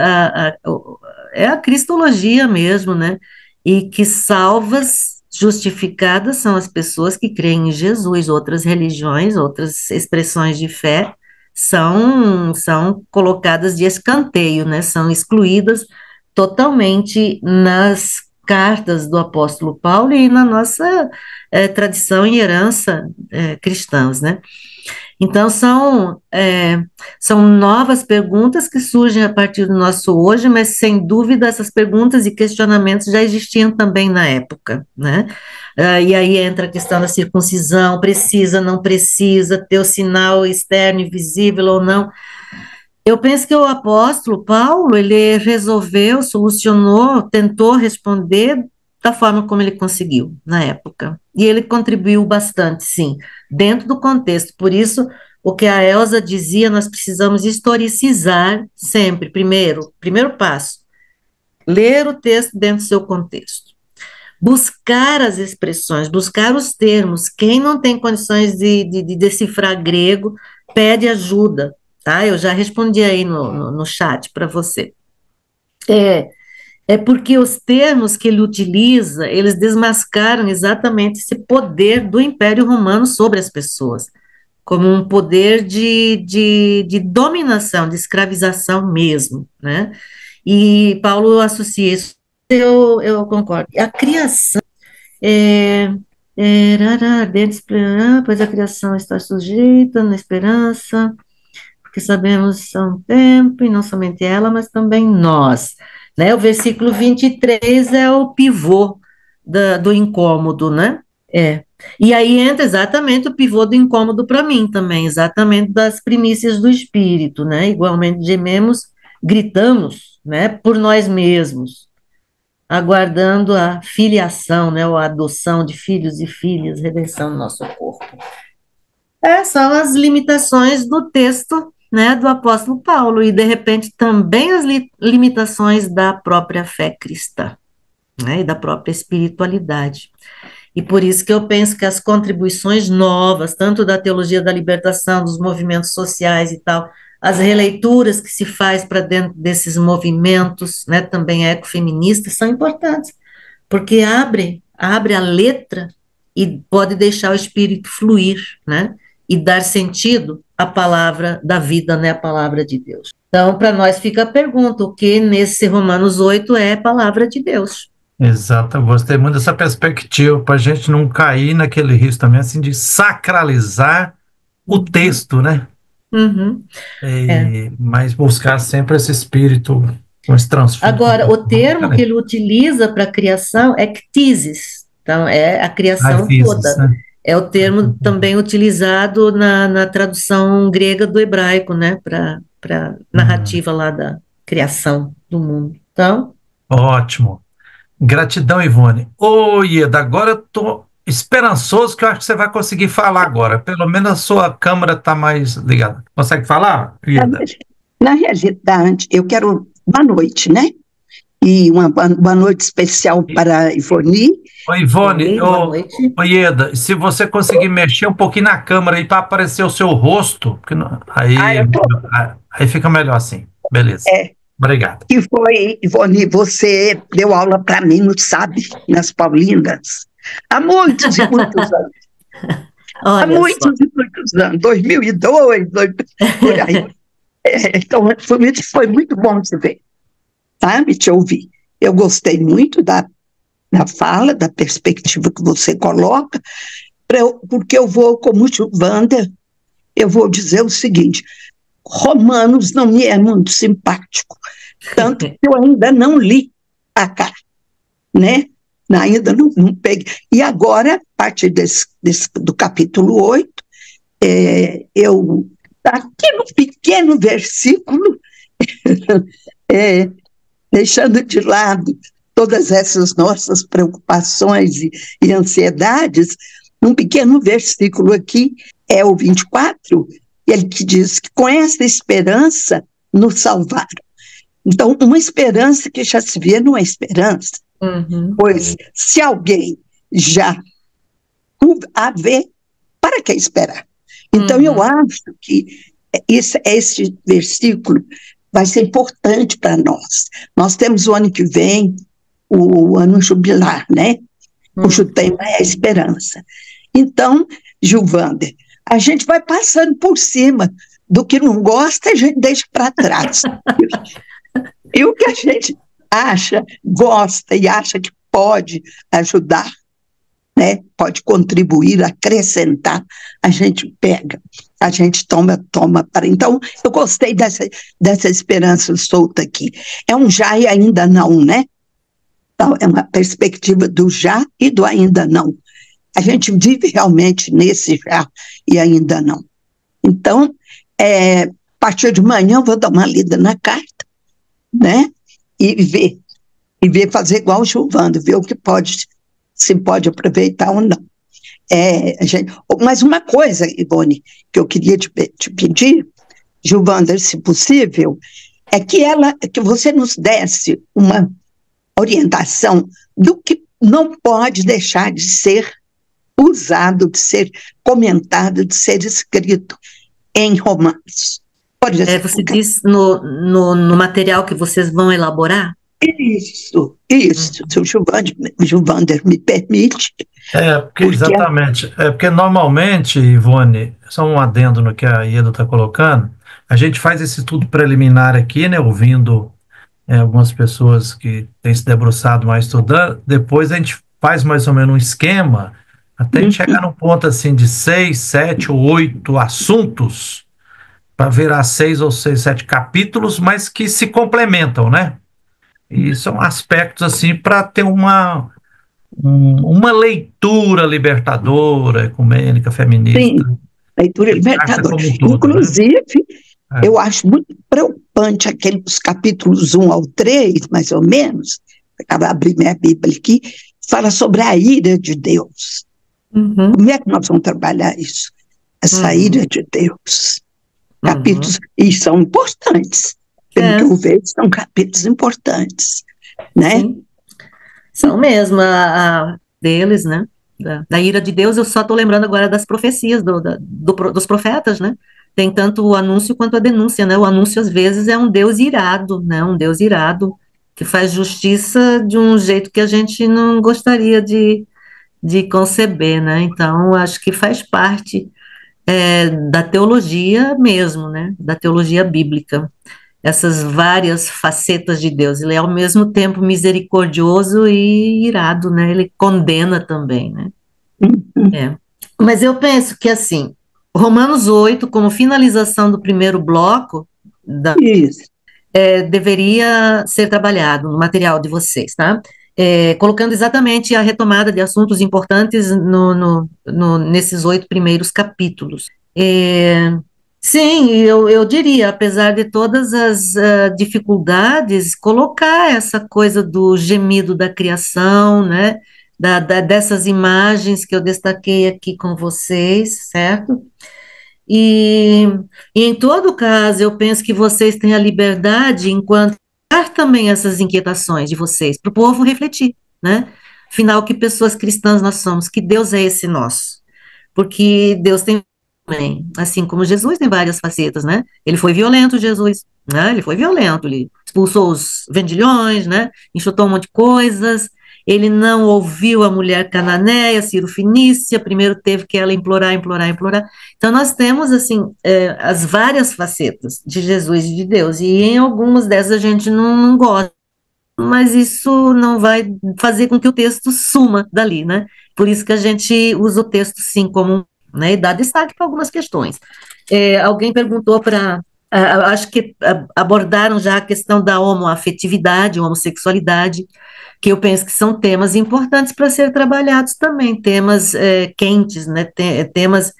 é a cristologia mesmo, né? E que salvas, justificadas são as pessoas que creem em Jesus, outras religiões, outras expressões de fé são colocadas de escanteio, né? São excluídas totalmente nas cartas do apóstolo Paulo e na nossa tradição e herança cristãs, né? Então, são novas perguntas que surgem a partir do nosso hoje, mas, sem dúvida, essas perguntas e questionamentos já existiam também na época, né? E aí entra a questão da circuncisão, precisa, não precisa, ter o sinal externo e visível ou não. Eu penso que o apóstolo Paulo, ele resolveu, solucionou, tentou responder da forma como ele conseguiu na época. E ele contribuiu bastante, sim, dentro do contexto. Por isso, o que a Elza dizia, nós precisamos historicizar sempre. Primeiro passo, ler o texto dentro do seu contexto. Buscar as expressões, buscar os termos. Quem não tem condições de decifrar grego, pede ajuda, tá? Eu já respondi aí no chat para você. É porque os termos que ele utiliza, eles desmascaram exatamente esse poder do Império Romano sobre as pessoas, como um poder de dominação, de escravização mesmo, né? E Paulo associa isso, eu concordo. A criação pois a criação está sujeita na esperança, porque sabemos há um tempo, e não somente ela, mas também nós. Né? O versículo 23 é o pivô do incômodo, né? E aí entra exatamente o pivô do incômodo para mim também, exatamente das primícias do Espírito, né? Igualmente gememos, gritamos, né? Por nós mesmos, aguardando a filiação, né? Ou a adoção de filhos e filhas, redenção do nosso corpo. São as limitações do texto né, do apóstolo Paulo, e de repente também as limitações da própria fé cristã, né, e da própria espiritualidade. E por isso que eu penso que as contribuições novas, tanto da teologia da libertação, dos movimentos sociais e tal, as releituras que se faz para dentro desses movimentos, né, também ecofeministas, são importantes, porque abre a letra e pode deixar o espírito fluir, né, e dar sentido à palavra da vida, né, a palavra de Deus. Então, para nós fica a pergunta, o que nesse Romanos 8 é a palavra de Deus? Exato, eu gostei muito dessa perspectiva, para a gente não cair naquele risco também, assim, de sacralizar o texto, né? Uhum. Mas buscar sempre esse espírito, esse transformo. Agora, o termo que ele utiliza para a criação é ctisis, então é a criação toda. Né? É o termo também utilizado na tradução grega do hebraico, né, para narrativa lá da criação do mundo. Então, ótimo. Gratidão, Ivone. Ô, Ieda, agora eu estou esperançoso que eu acho que você vai conseguir falar agora. Pelo menos a sua câmera está mais ligada. Consegue falar, Ieda? Na realidade, eu quero boa noite, né? E uma boa noite especial para a Ivone. Oi, Ivone. Ô, Ieda, se você conseguir mexer um pouquinho na câmera aí para aparecer o seu rosto, porque aí fica melhor assim. Beleza. Obrigado. E foi, Ivone, você deu aula para mim, não sabe, nas Paulinas, há muitos e muitos anos. Há muitos e muitos anos, 2002, por aí. Então, foi muito bom te ver, sabe, te ouvir. Eu gostei muito da fala, da perspectiva que você coloca, porque eu vou, como Gilvander, eu vou dizer o seguinte: Romanos não me é muito simpático, tanto que eu ainda não li a carta, né? Ainda não peguei. E agora, a partir do capítulo 8, eu, aqui no pequeno versículo, deixando de lado todas essas nossas preocupações e ansiedades, um pequeno versículo aqui, é o 24, ele que diz que com essa esperança nos salvaram. Então, uma esperança que já se vê não é esperança, pois se alguém já a vê, para que esperar? Então, eu acho que esse versículo vai ser importante para nós. Nós temos o ano que vem o ano jubilar, né? Cujo tema é a esperança. Então, Gilvander, a gente vai passando por cima do que não gosta, a gente deixa para trás. E o que a gente acha, gosta e acha que pode ajudar, né? Pode contribuir, acrescentar, a gente pega, a gente toma para. Então, eu gostei dessa esperança solta aqui. É um já e ainda não, né? Então, é uma perspectiva do já e do ainda não. A gente vive realmente nesse já e ainda não. Então, a partir de manhã eu vou dar uma lida na carta, né? E ver fazer igual o Gilvander, ver o que se pode aproveitar ou não. Mas uma coisa, Ivone, que eu queria te pedir, Gilvander, se possível, é que você nos desse uma orientação do que não pode deixar de ser usado, de ser comentado, de ser escrito em Romanos. Pode ser. Você diz no material que vocês vão elaborar? Isso, se o Gilvander me permite. Exatamente. Porque normalmente, Ivone, só um adendo no que a Ieda está colocando, a gente faz esse estudo preliminar aqui, né, ouvindo algumas pessoas que têm se debruçado mais estudando, depois a gente faz mais ou menos um esquema, até a gente chegar num ponto assim de 6, 7 ou 8 assuntos, para virar 6 ou 7 capítulos, mas que se complementam, né? E são aspectos assim para ter uma leitura libertadora, ecumênica, feminista. Sim, leitura libertadora. Inclusive, né? Eu acho muito preocupante aqueles capítulos 1 ao 3, mais ou menos, acaba de abrir minha Bíblia aqui, fala sobre a ira de Deus. Como é que nós vamos trabalhar isso? Essa ira de Deus. Capítulos, e são importantes. Pelo que eu vejo, são capítulos importantes, né? Sim, são mesmo, deles, né? Da ira de Deus. Eu só estou lembrando agora das profecias dos profetas, né? Tem tanto o anúncio quanto a denúncia, né? O anúncio, às vezes, é um Deus irado, né? Um Deus irado que faz justiça de um jeito que a gente não gostaria de conceber, né? Então, acho que faz parte da teologia mesmo, né? Da teologia bíblica. Essas várias facetas de Deus. Ele é, ao mesmo tempo, misericordioso e irado, né? Ele condena também, né? É. Mas eu penso que, assim, Romanos 8, como finalização do primeiro bloco, Isso. deveria ser trabalhado no material de vocês, tá? Colocando exatamente a retomada de assuntos importantes nesses 8 primeiros capítulos. Sim, eu diria, apesar de todas as dificuldades, colocar essa coisa do gemido da criação, né? Dessas imagens que eu destaquei aqui com vocês, certo? E em todo caso, eu penso que vocês têm a liberdade, enquanto dar também essas inquietações de vocês, para o povo refletir, né? Afinal, que pessoas cristãs nós somos, que Deus é esse nosso? Porque Deus tem também, assim como Jesus tem várias facetas, né? Ele foi violento, Jesus, né? Ele foi violento, ele expulsou os vendilhões, né? Enxutou um monte de coisas. Ele não ouviu a mulher cananeia, Ciro Fenícia, primeiro teve que ela implorar. Então, nós temos, assim, as várias facetas de Jesus e de Deus, e em algumas dessas a gente não gosta, mas isso não vai fazer com que o texto suma dali, né? Por isso que a gente usa o texto, sim, como, né, e dá destaque para algumas questões. Alguém perguntou acho que abordaram já a questão da homoafetividade, homossexualidade, que eu penso que são temas importantes para ser trabalhados também, temas quentes, né, temas,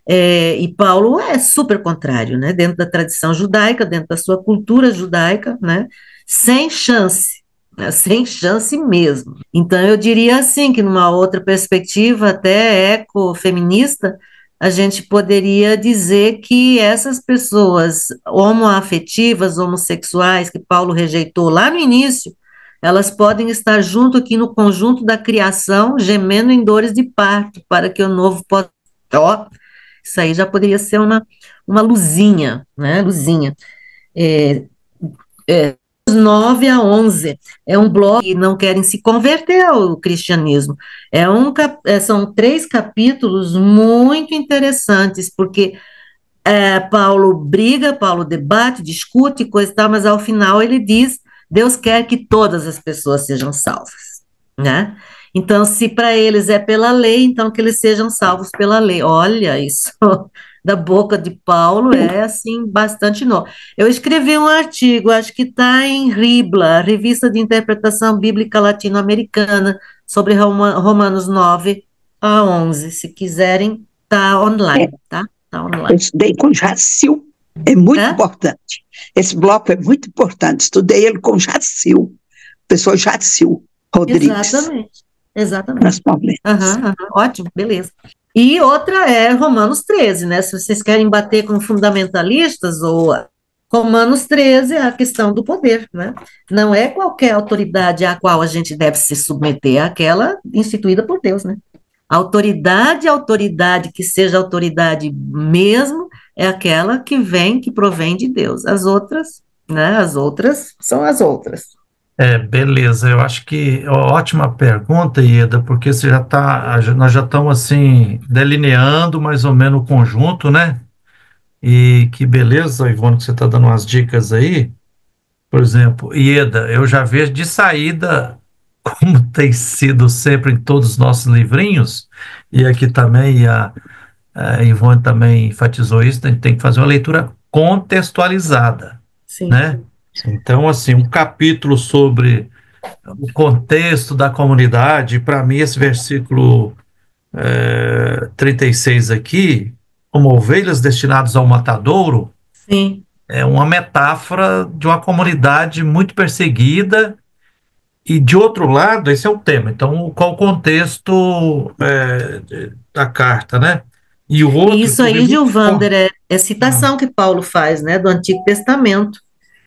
e Paulo é super contrário, né, dentro da tradição judaica, dentro da sua cultura judaica, né, sem chance mesmo. Então, eu diria assim, que numa outra perspectiva, até ecofeminista, a gente poderia dizer que essas pessoas homoafetivas, homossexuais, que Paulo rejeitou lá no início, elas podem estar junto aqui no conjunto da criação, gemendo em dores de parto, para que o novo possa... Isso aí já poderia ser uma luzinha, né? Luzinha. 9 a 11, é um bloco que não querem se converter ao cristianismo. São 3 capítulos muito interessantes, porque Paulo briga, Paulo debate, discute, coisa e tal, mas ao final ele diz, Deus quer que todas as pessoas sejam salvas, né? Então, se para eles é pela lei, então que eles sejam salvos pela lei. Olha, isso da boca de Paulo é, assim, bastante novo. Eu escrevi um artigo, acho que está em RIBLA, Revista de Interpretação Bíblica Latino-Americana, sobre Romanos 9 a 11. Se quiserem, está online, tá? Tá online. Eu estudei com Jacil, é muito importante. Esse bloco é muito importante. Estudei ele com Jacil, pessoa Jacil Rodrigues. Exatamente. Ótimo, beleza. E outra é Romanos 13, né? Se vocês querem bater com fundamentalistas, ou Romanos 13 é a questão do poder, né? Não é qualquer autoridade à qual a gente deve se submeter, é aquela instituída por Deus, né? A autoridade que seja autoridade mesmo, é aquela que provém de Deus. As outras, né? As outras são as outras. Beleza, eu acho que ótima pergunta, Ieda, porque nós já estamos assim delineando mais ou menos o conjunto, né? E que beleza, Ivone, que você está dando umas dicas aí. Por exemplo, Ieda, eu já vejo de saída, como tem sido sempre em todos os nossos livrinhos, e aqui também a Ivone também enfatizou isso, a gente tem que fazer uma leitura contextualizada, Sim. Né? Então, assim, um capítulo sobre o contexto da comunidade, para mim esse versículo 36 aqui, como ovelhas destinadas ao matadouro, Sim. é uma metáfora de uma comunidade muito perseguida, e de outro lado, esse é o tema, então qual o contexto da carta, né? E o outro... E isso aí, Gilvander, é citação que Paulo faz, né, do Antigo Testamento.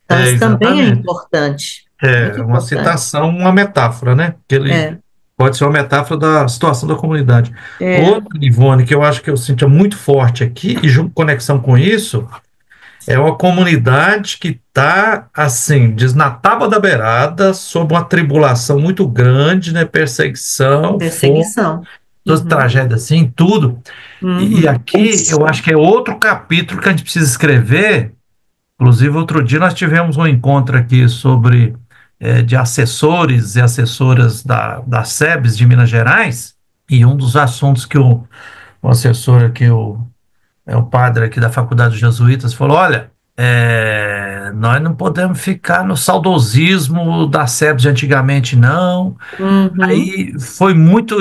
Então, isso também é importante. É uma citação, uma metáfora, né? Que ele pode ser uma metáfora da situação da comunidade. Outro, Ivone, que eu acho que eu sinto muito forte aqui, e conexão com isso, é uma comunidade que está, assim, diz, na tábua da beirada, sob uma tribulação muito grande, né? Perseguição. Fome, toda tragédia, assim, tudo. E aqui, eu acho que é outro capítulo que a gente precisa escrever. Inclusive, outro dia nós tivemos um encontro aqui sobre de assessores e assessoras da SEBS de Minas Gerais, e um dos assuntos que o assessor aqui, o padre aqui da Faculdade dos Jesuítas, falou: olha, nós não podemos ficar no saudosismo da SEBS de antigamente, não. Aí foi muita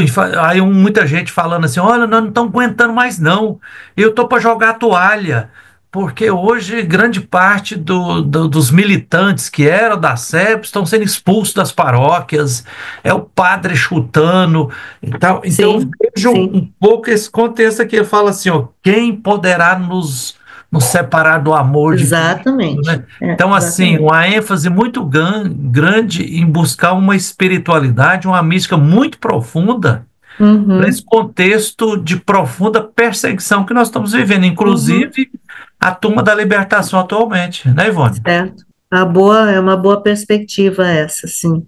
gente falando assim: olha, nós não estamos aguentando mais, não. Eu estou para jogar a toalha. Porque hoje grande parte dos militantes que eram da SEBS estão sendo expulsos das paróquias, é o padre chutando e tal. Então eu vejo um pouco esse contexto aqui. Ele fala assim: ó, quem poderá nos separar do amor de Cristo, né? Então, assim, uma ênfase muito grande em buscar uma espiritualidade, uma mística muito profunda, nesse contexto de profunda perseguição que nós estamos vivendo, inclusive a turma da libertação atualmente, né, Ivone? Certo. É uma boa perspectiva essa, sim.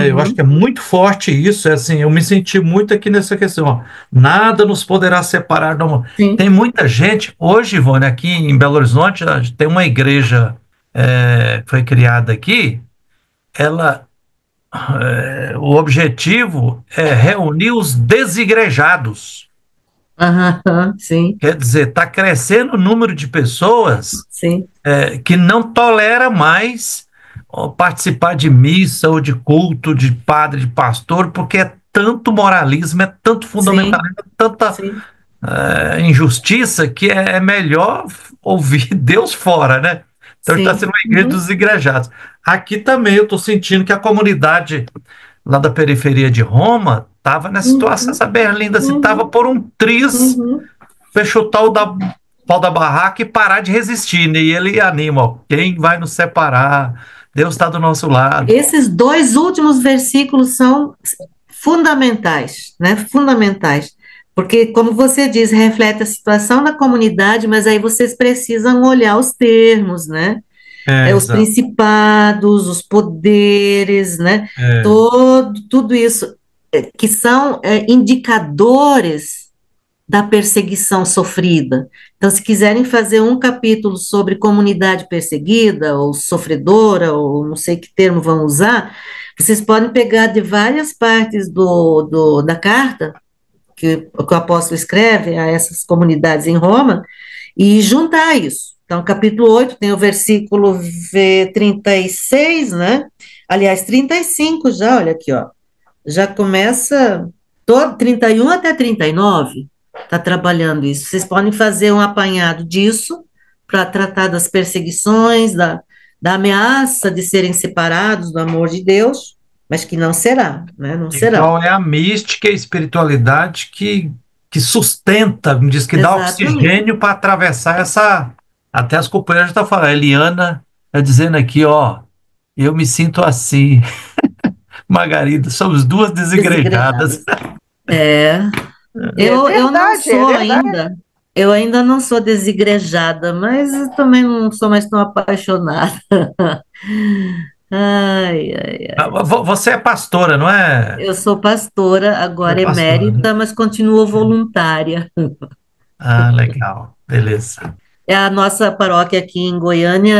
Eu acho que é muito forte isso, assim, eu me senti muito aqui nessa questão, ó, nada nos poderá separar do amor. Tem muita gente, hoje, Ivone, aqui em Belo Horizonte, tem uma igreja que foi criada aqui, o objetivo é reunir os desigrejados. Sim. Quer dizer, está crescendo o número de pessoas que não tolera mais participar de missa ou de culto de padre, de pastor, porque é tanto moralismo, é tanto fundamentalismo, é tanta injustiça, que é melhor ouvir Deus fora, né? Então está sendo uma igreja dos igrejados. Aqui também eu estou sentindo que a comunidade lá da periferia de Roma estava nessa situação, essa Berlinda, assim, estava por um triz, fechou o pau da barraca e parar de resistir, né? E ele anima: ó, quem vai nos separar? Deus está do nosso lado. Esses 2 últimos versículos são fundamentais, né? Fundamentais. Porque, como você diz, reflete a situação da comunidade, mas aí vocês precisam olhar os termos, né? Os principados, os poderes, né? Tudo isso, que são indicadores da perseguição sofrida. Então, se quiserem fazer um capítulo sobre comunidade perseguida, ou sofredora, ou não sei que termo vão usar, vocês podem pegar de várias partes da carta que o apóstolo escreve a essas comunidades em Roma e juntar isso. Então, capítulo 8 tem o versículo 36, né? Aliás, 35 já, olha aqui, ó. Já começa 31 até 39, está trabalhando isso. Vocês podem fazer um apanhado disso para tratar das perseguições, da ameaça de serem separados do amor de Deus, mas que não será, né? Não será. Então é a mística e a espiritualidade que sustenta, diz que dá oxigênio para atravessar essa... Até as companheiras estão falando, a Eliana está dizendo aqui, ó, eu me sinto assim. Margarida, somos 2 desigrejadas. Eu não sou ainda. Eu ainda não sou desigrejada, mas eu também não sou mais tão apaixonada. Ai. Você é pastora, não é? Eu sou pastora, agora emérita, mas continuo voluntária. Ah, legal. Beleza. A nossa paróquia aqui em Goiânia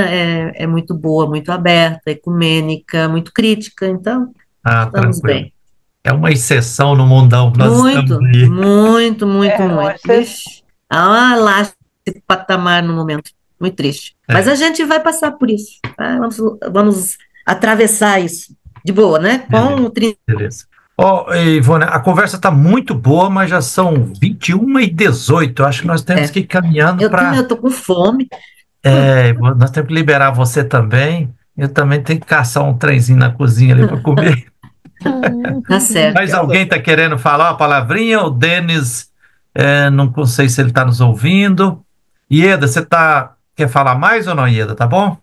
é muito boa, muito aberta, ecumênica, muito crítica, então estamos bem. É uma exceção no mundão. Muito. Lá esse patamar no momento, muito triste. Mas a gente vai passar por isso, tá? Vamos atravessar isso de boa, né? Beleza. Ivone, a conversa está muito boa, mas já são 21h18. Acho que nós temos que ir caminhando para... Eu estou com fome. Nós temos que liberar você também. Eu também tenho que caçar um trenzinho na cozinha ali para comer. Tá certo. Mas alguém está querendo falar uma palavrinha? O Denis Não sei se ele está nos ouvindo. Ieda, você quer falar mais ou não, Ieda? Tá bom?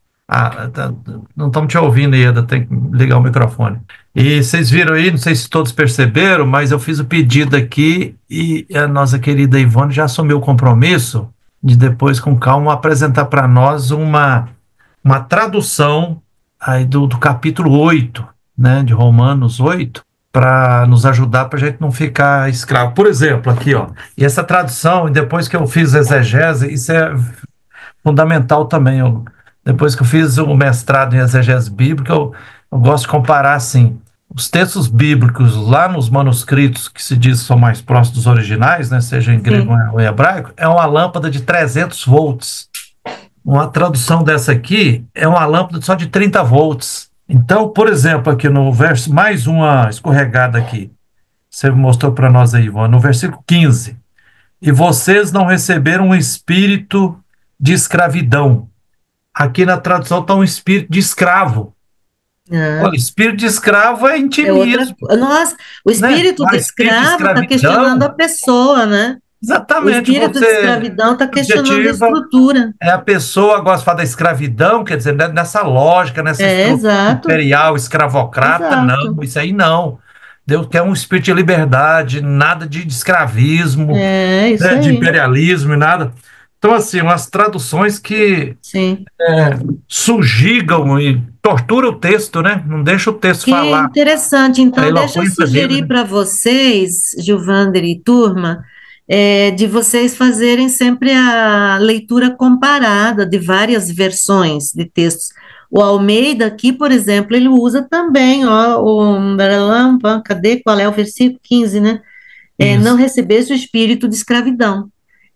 Não estamos te ouvindo, Ieda, tem que ligar o microfone. E vocês viram aí, não sei se todos perceberam, mas eu fiz o pedido aqui e a nossa querida Ivone já assumiu o compromisso de depois, com calma, apresentar para nós uma tradução aí do capítulo 8, né, de Romanos 8, para nos ajudar, para a gente não ficar escravo. Por exemplo, aqui, ó, e essa tradução, depois que eu fiz exegese, isso é fundamental também. Depois que eu fiz o mestrado em exegese bíblica, eu gosto de comparar, assim, os textos bíblicos lá nos manuscritos, que se diz que são mais próximos dos originais, né, seja em grego ou em hebraico, é uma lâmpada de 300 volts. Uma tradução dessa aqui é uma lâmpada só de 30 volts. Então, por exemplo, aqui no verso, mais uma escorregada aqui, você mostrou para nós aí, Ivone, no versículo 15. E vocês não receberam um espírito de escravidão. Aqui na tradução está um espírito de escravo. Olha, espírito de escravo é intimismo. Nossa, o espírito de escravo está questionando a pessoa, né? Exatamente. O espírito de escravidão está questionando a estrutura. A pessoa gosta de falar da escravidão, quer dizer, nessa lógica, nessa estrutura imperial, escravocrata, não, isso aí não. Deus quer um espírito de liberdade, nada de escravismo, né, de imperialismo e nada. Então, assim, umas traduções que subjugam e torturam o texto, né? Não deixa o texto falar. Que interessante. Então, deixa eu sugerir para vocês, Gilvander e turma, de vocês fazerem sempre a leitura comparada de várias versões de textos. O Almeida aqui, por exemplo, ele usa também, qual é o versículo 15, né? Não recebesse o espírito de escravidão.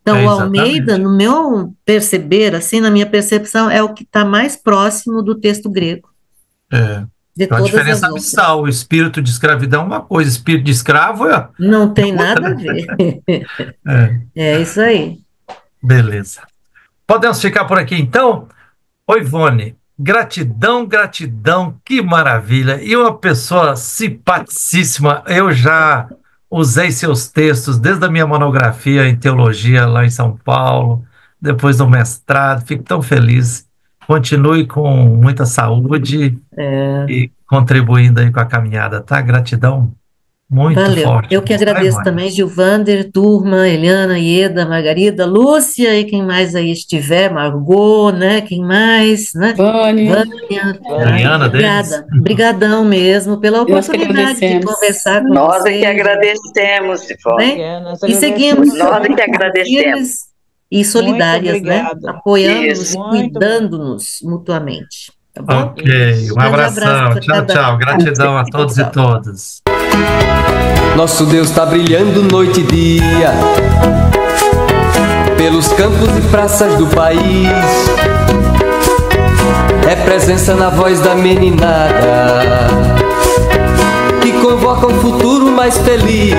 Então, o Almeida, no meu perceber, assim, na minha percepção, é o que está mais próximo do texto grego. Então, a diferença abissal, o espírito de escravidão é uma coisa, espírito de escravo é... Não tem nada a ver. É isso aí. Beleza. Podemos ficar por aqui, então? Oi, Ivone, gratidão, que maravilha. E uma pessoa simpaticíssima, eu já usei seus textos desde a minha monografia em teologia lá em São Paulo, depois do mestrado, fico tão feliz. Continue com muita saúde e contribuindo aí com a caminhada, tá? Gratidão muito forte. Eu que agradeço também, Gilvander, turma, Eliana, Ieda, Margarida, Lúcia e quem mais aí estiver, Margot, né? Quem mais, né? Vânia. Eliana, Obrigadão mesmo pela oportunidade de conversar com Nós vocês. Nós que agradecemos, Ivone. E seguimos. Nós que agradecemos. E solidárias, né? Apoiando-nos e cuidando-nos mutuamente. Tá bom? Ok, um abração. Tchau. Gratidão a todos e todas. Nosso Deus está brilhando noite e dia pelos campos e praças do país. É presença na voz da meninada que convoca um futuro mais feliz.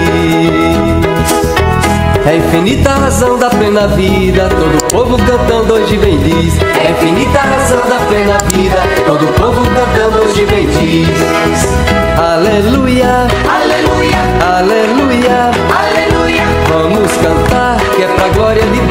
É infinita a razão da plena vida, todo o povo cantando hoje bem diz. É infinita a razão da plena vida, todo o povo cantando hoje bem diz. Aleluia, aleluia, aleluia, aleluia. Vamos cantar que é pra glória de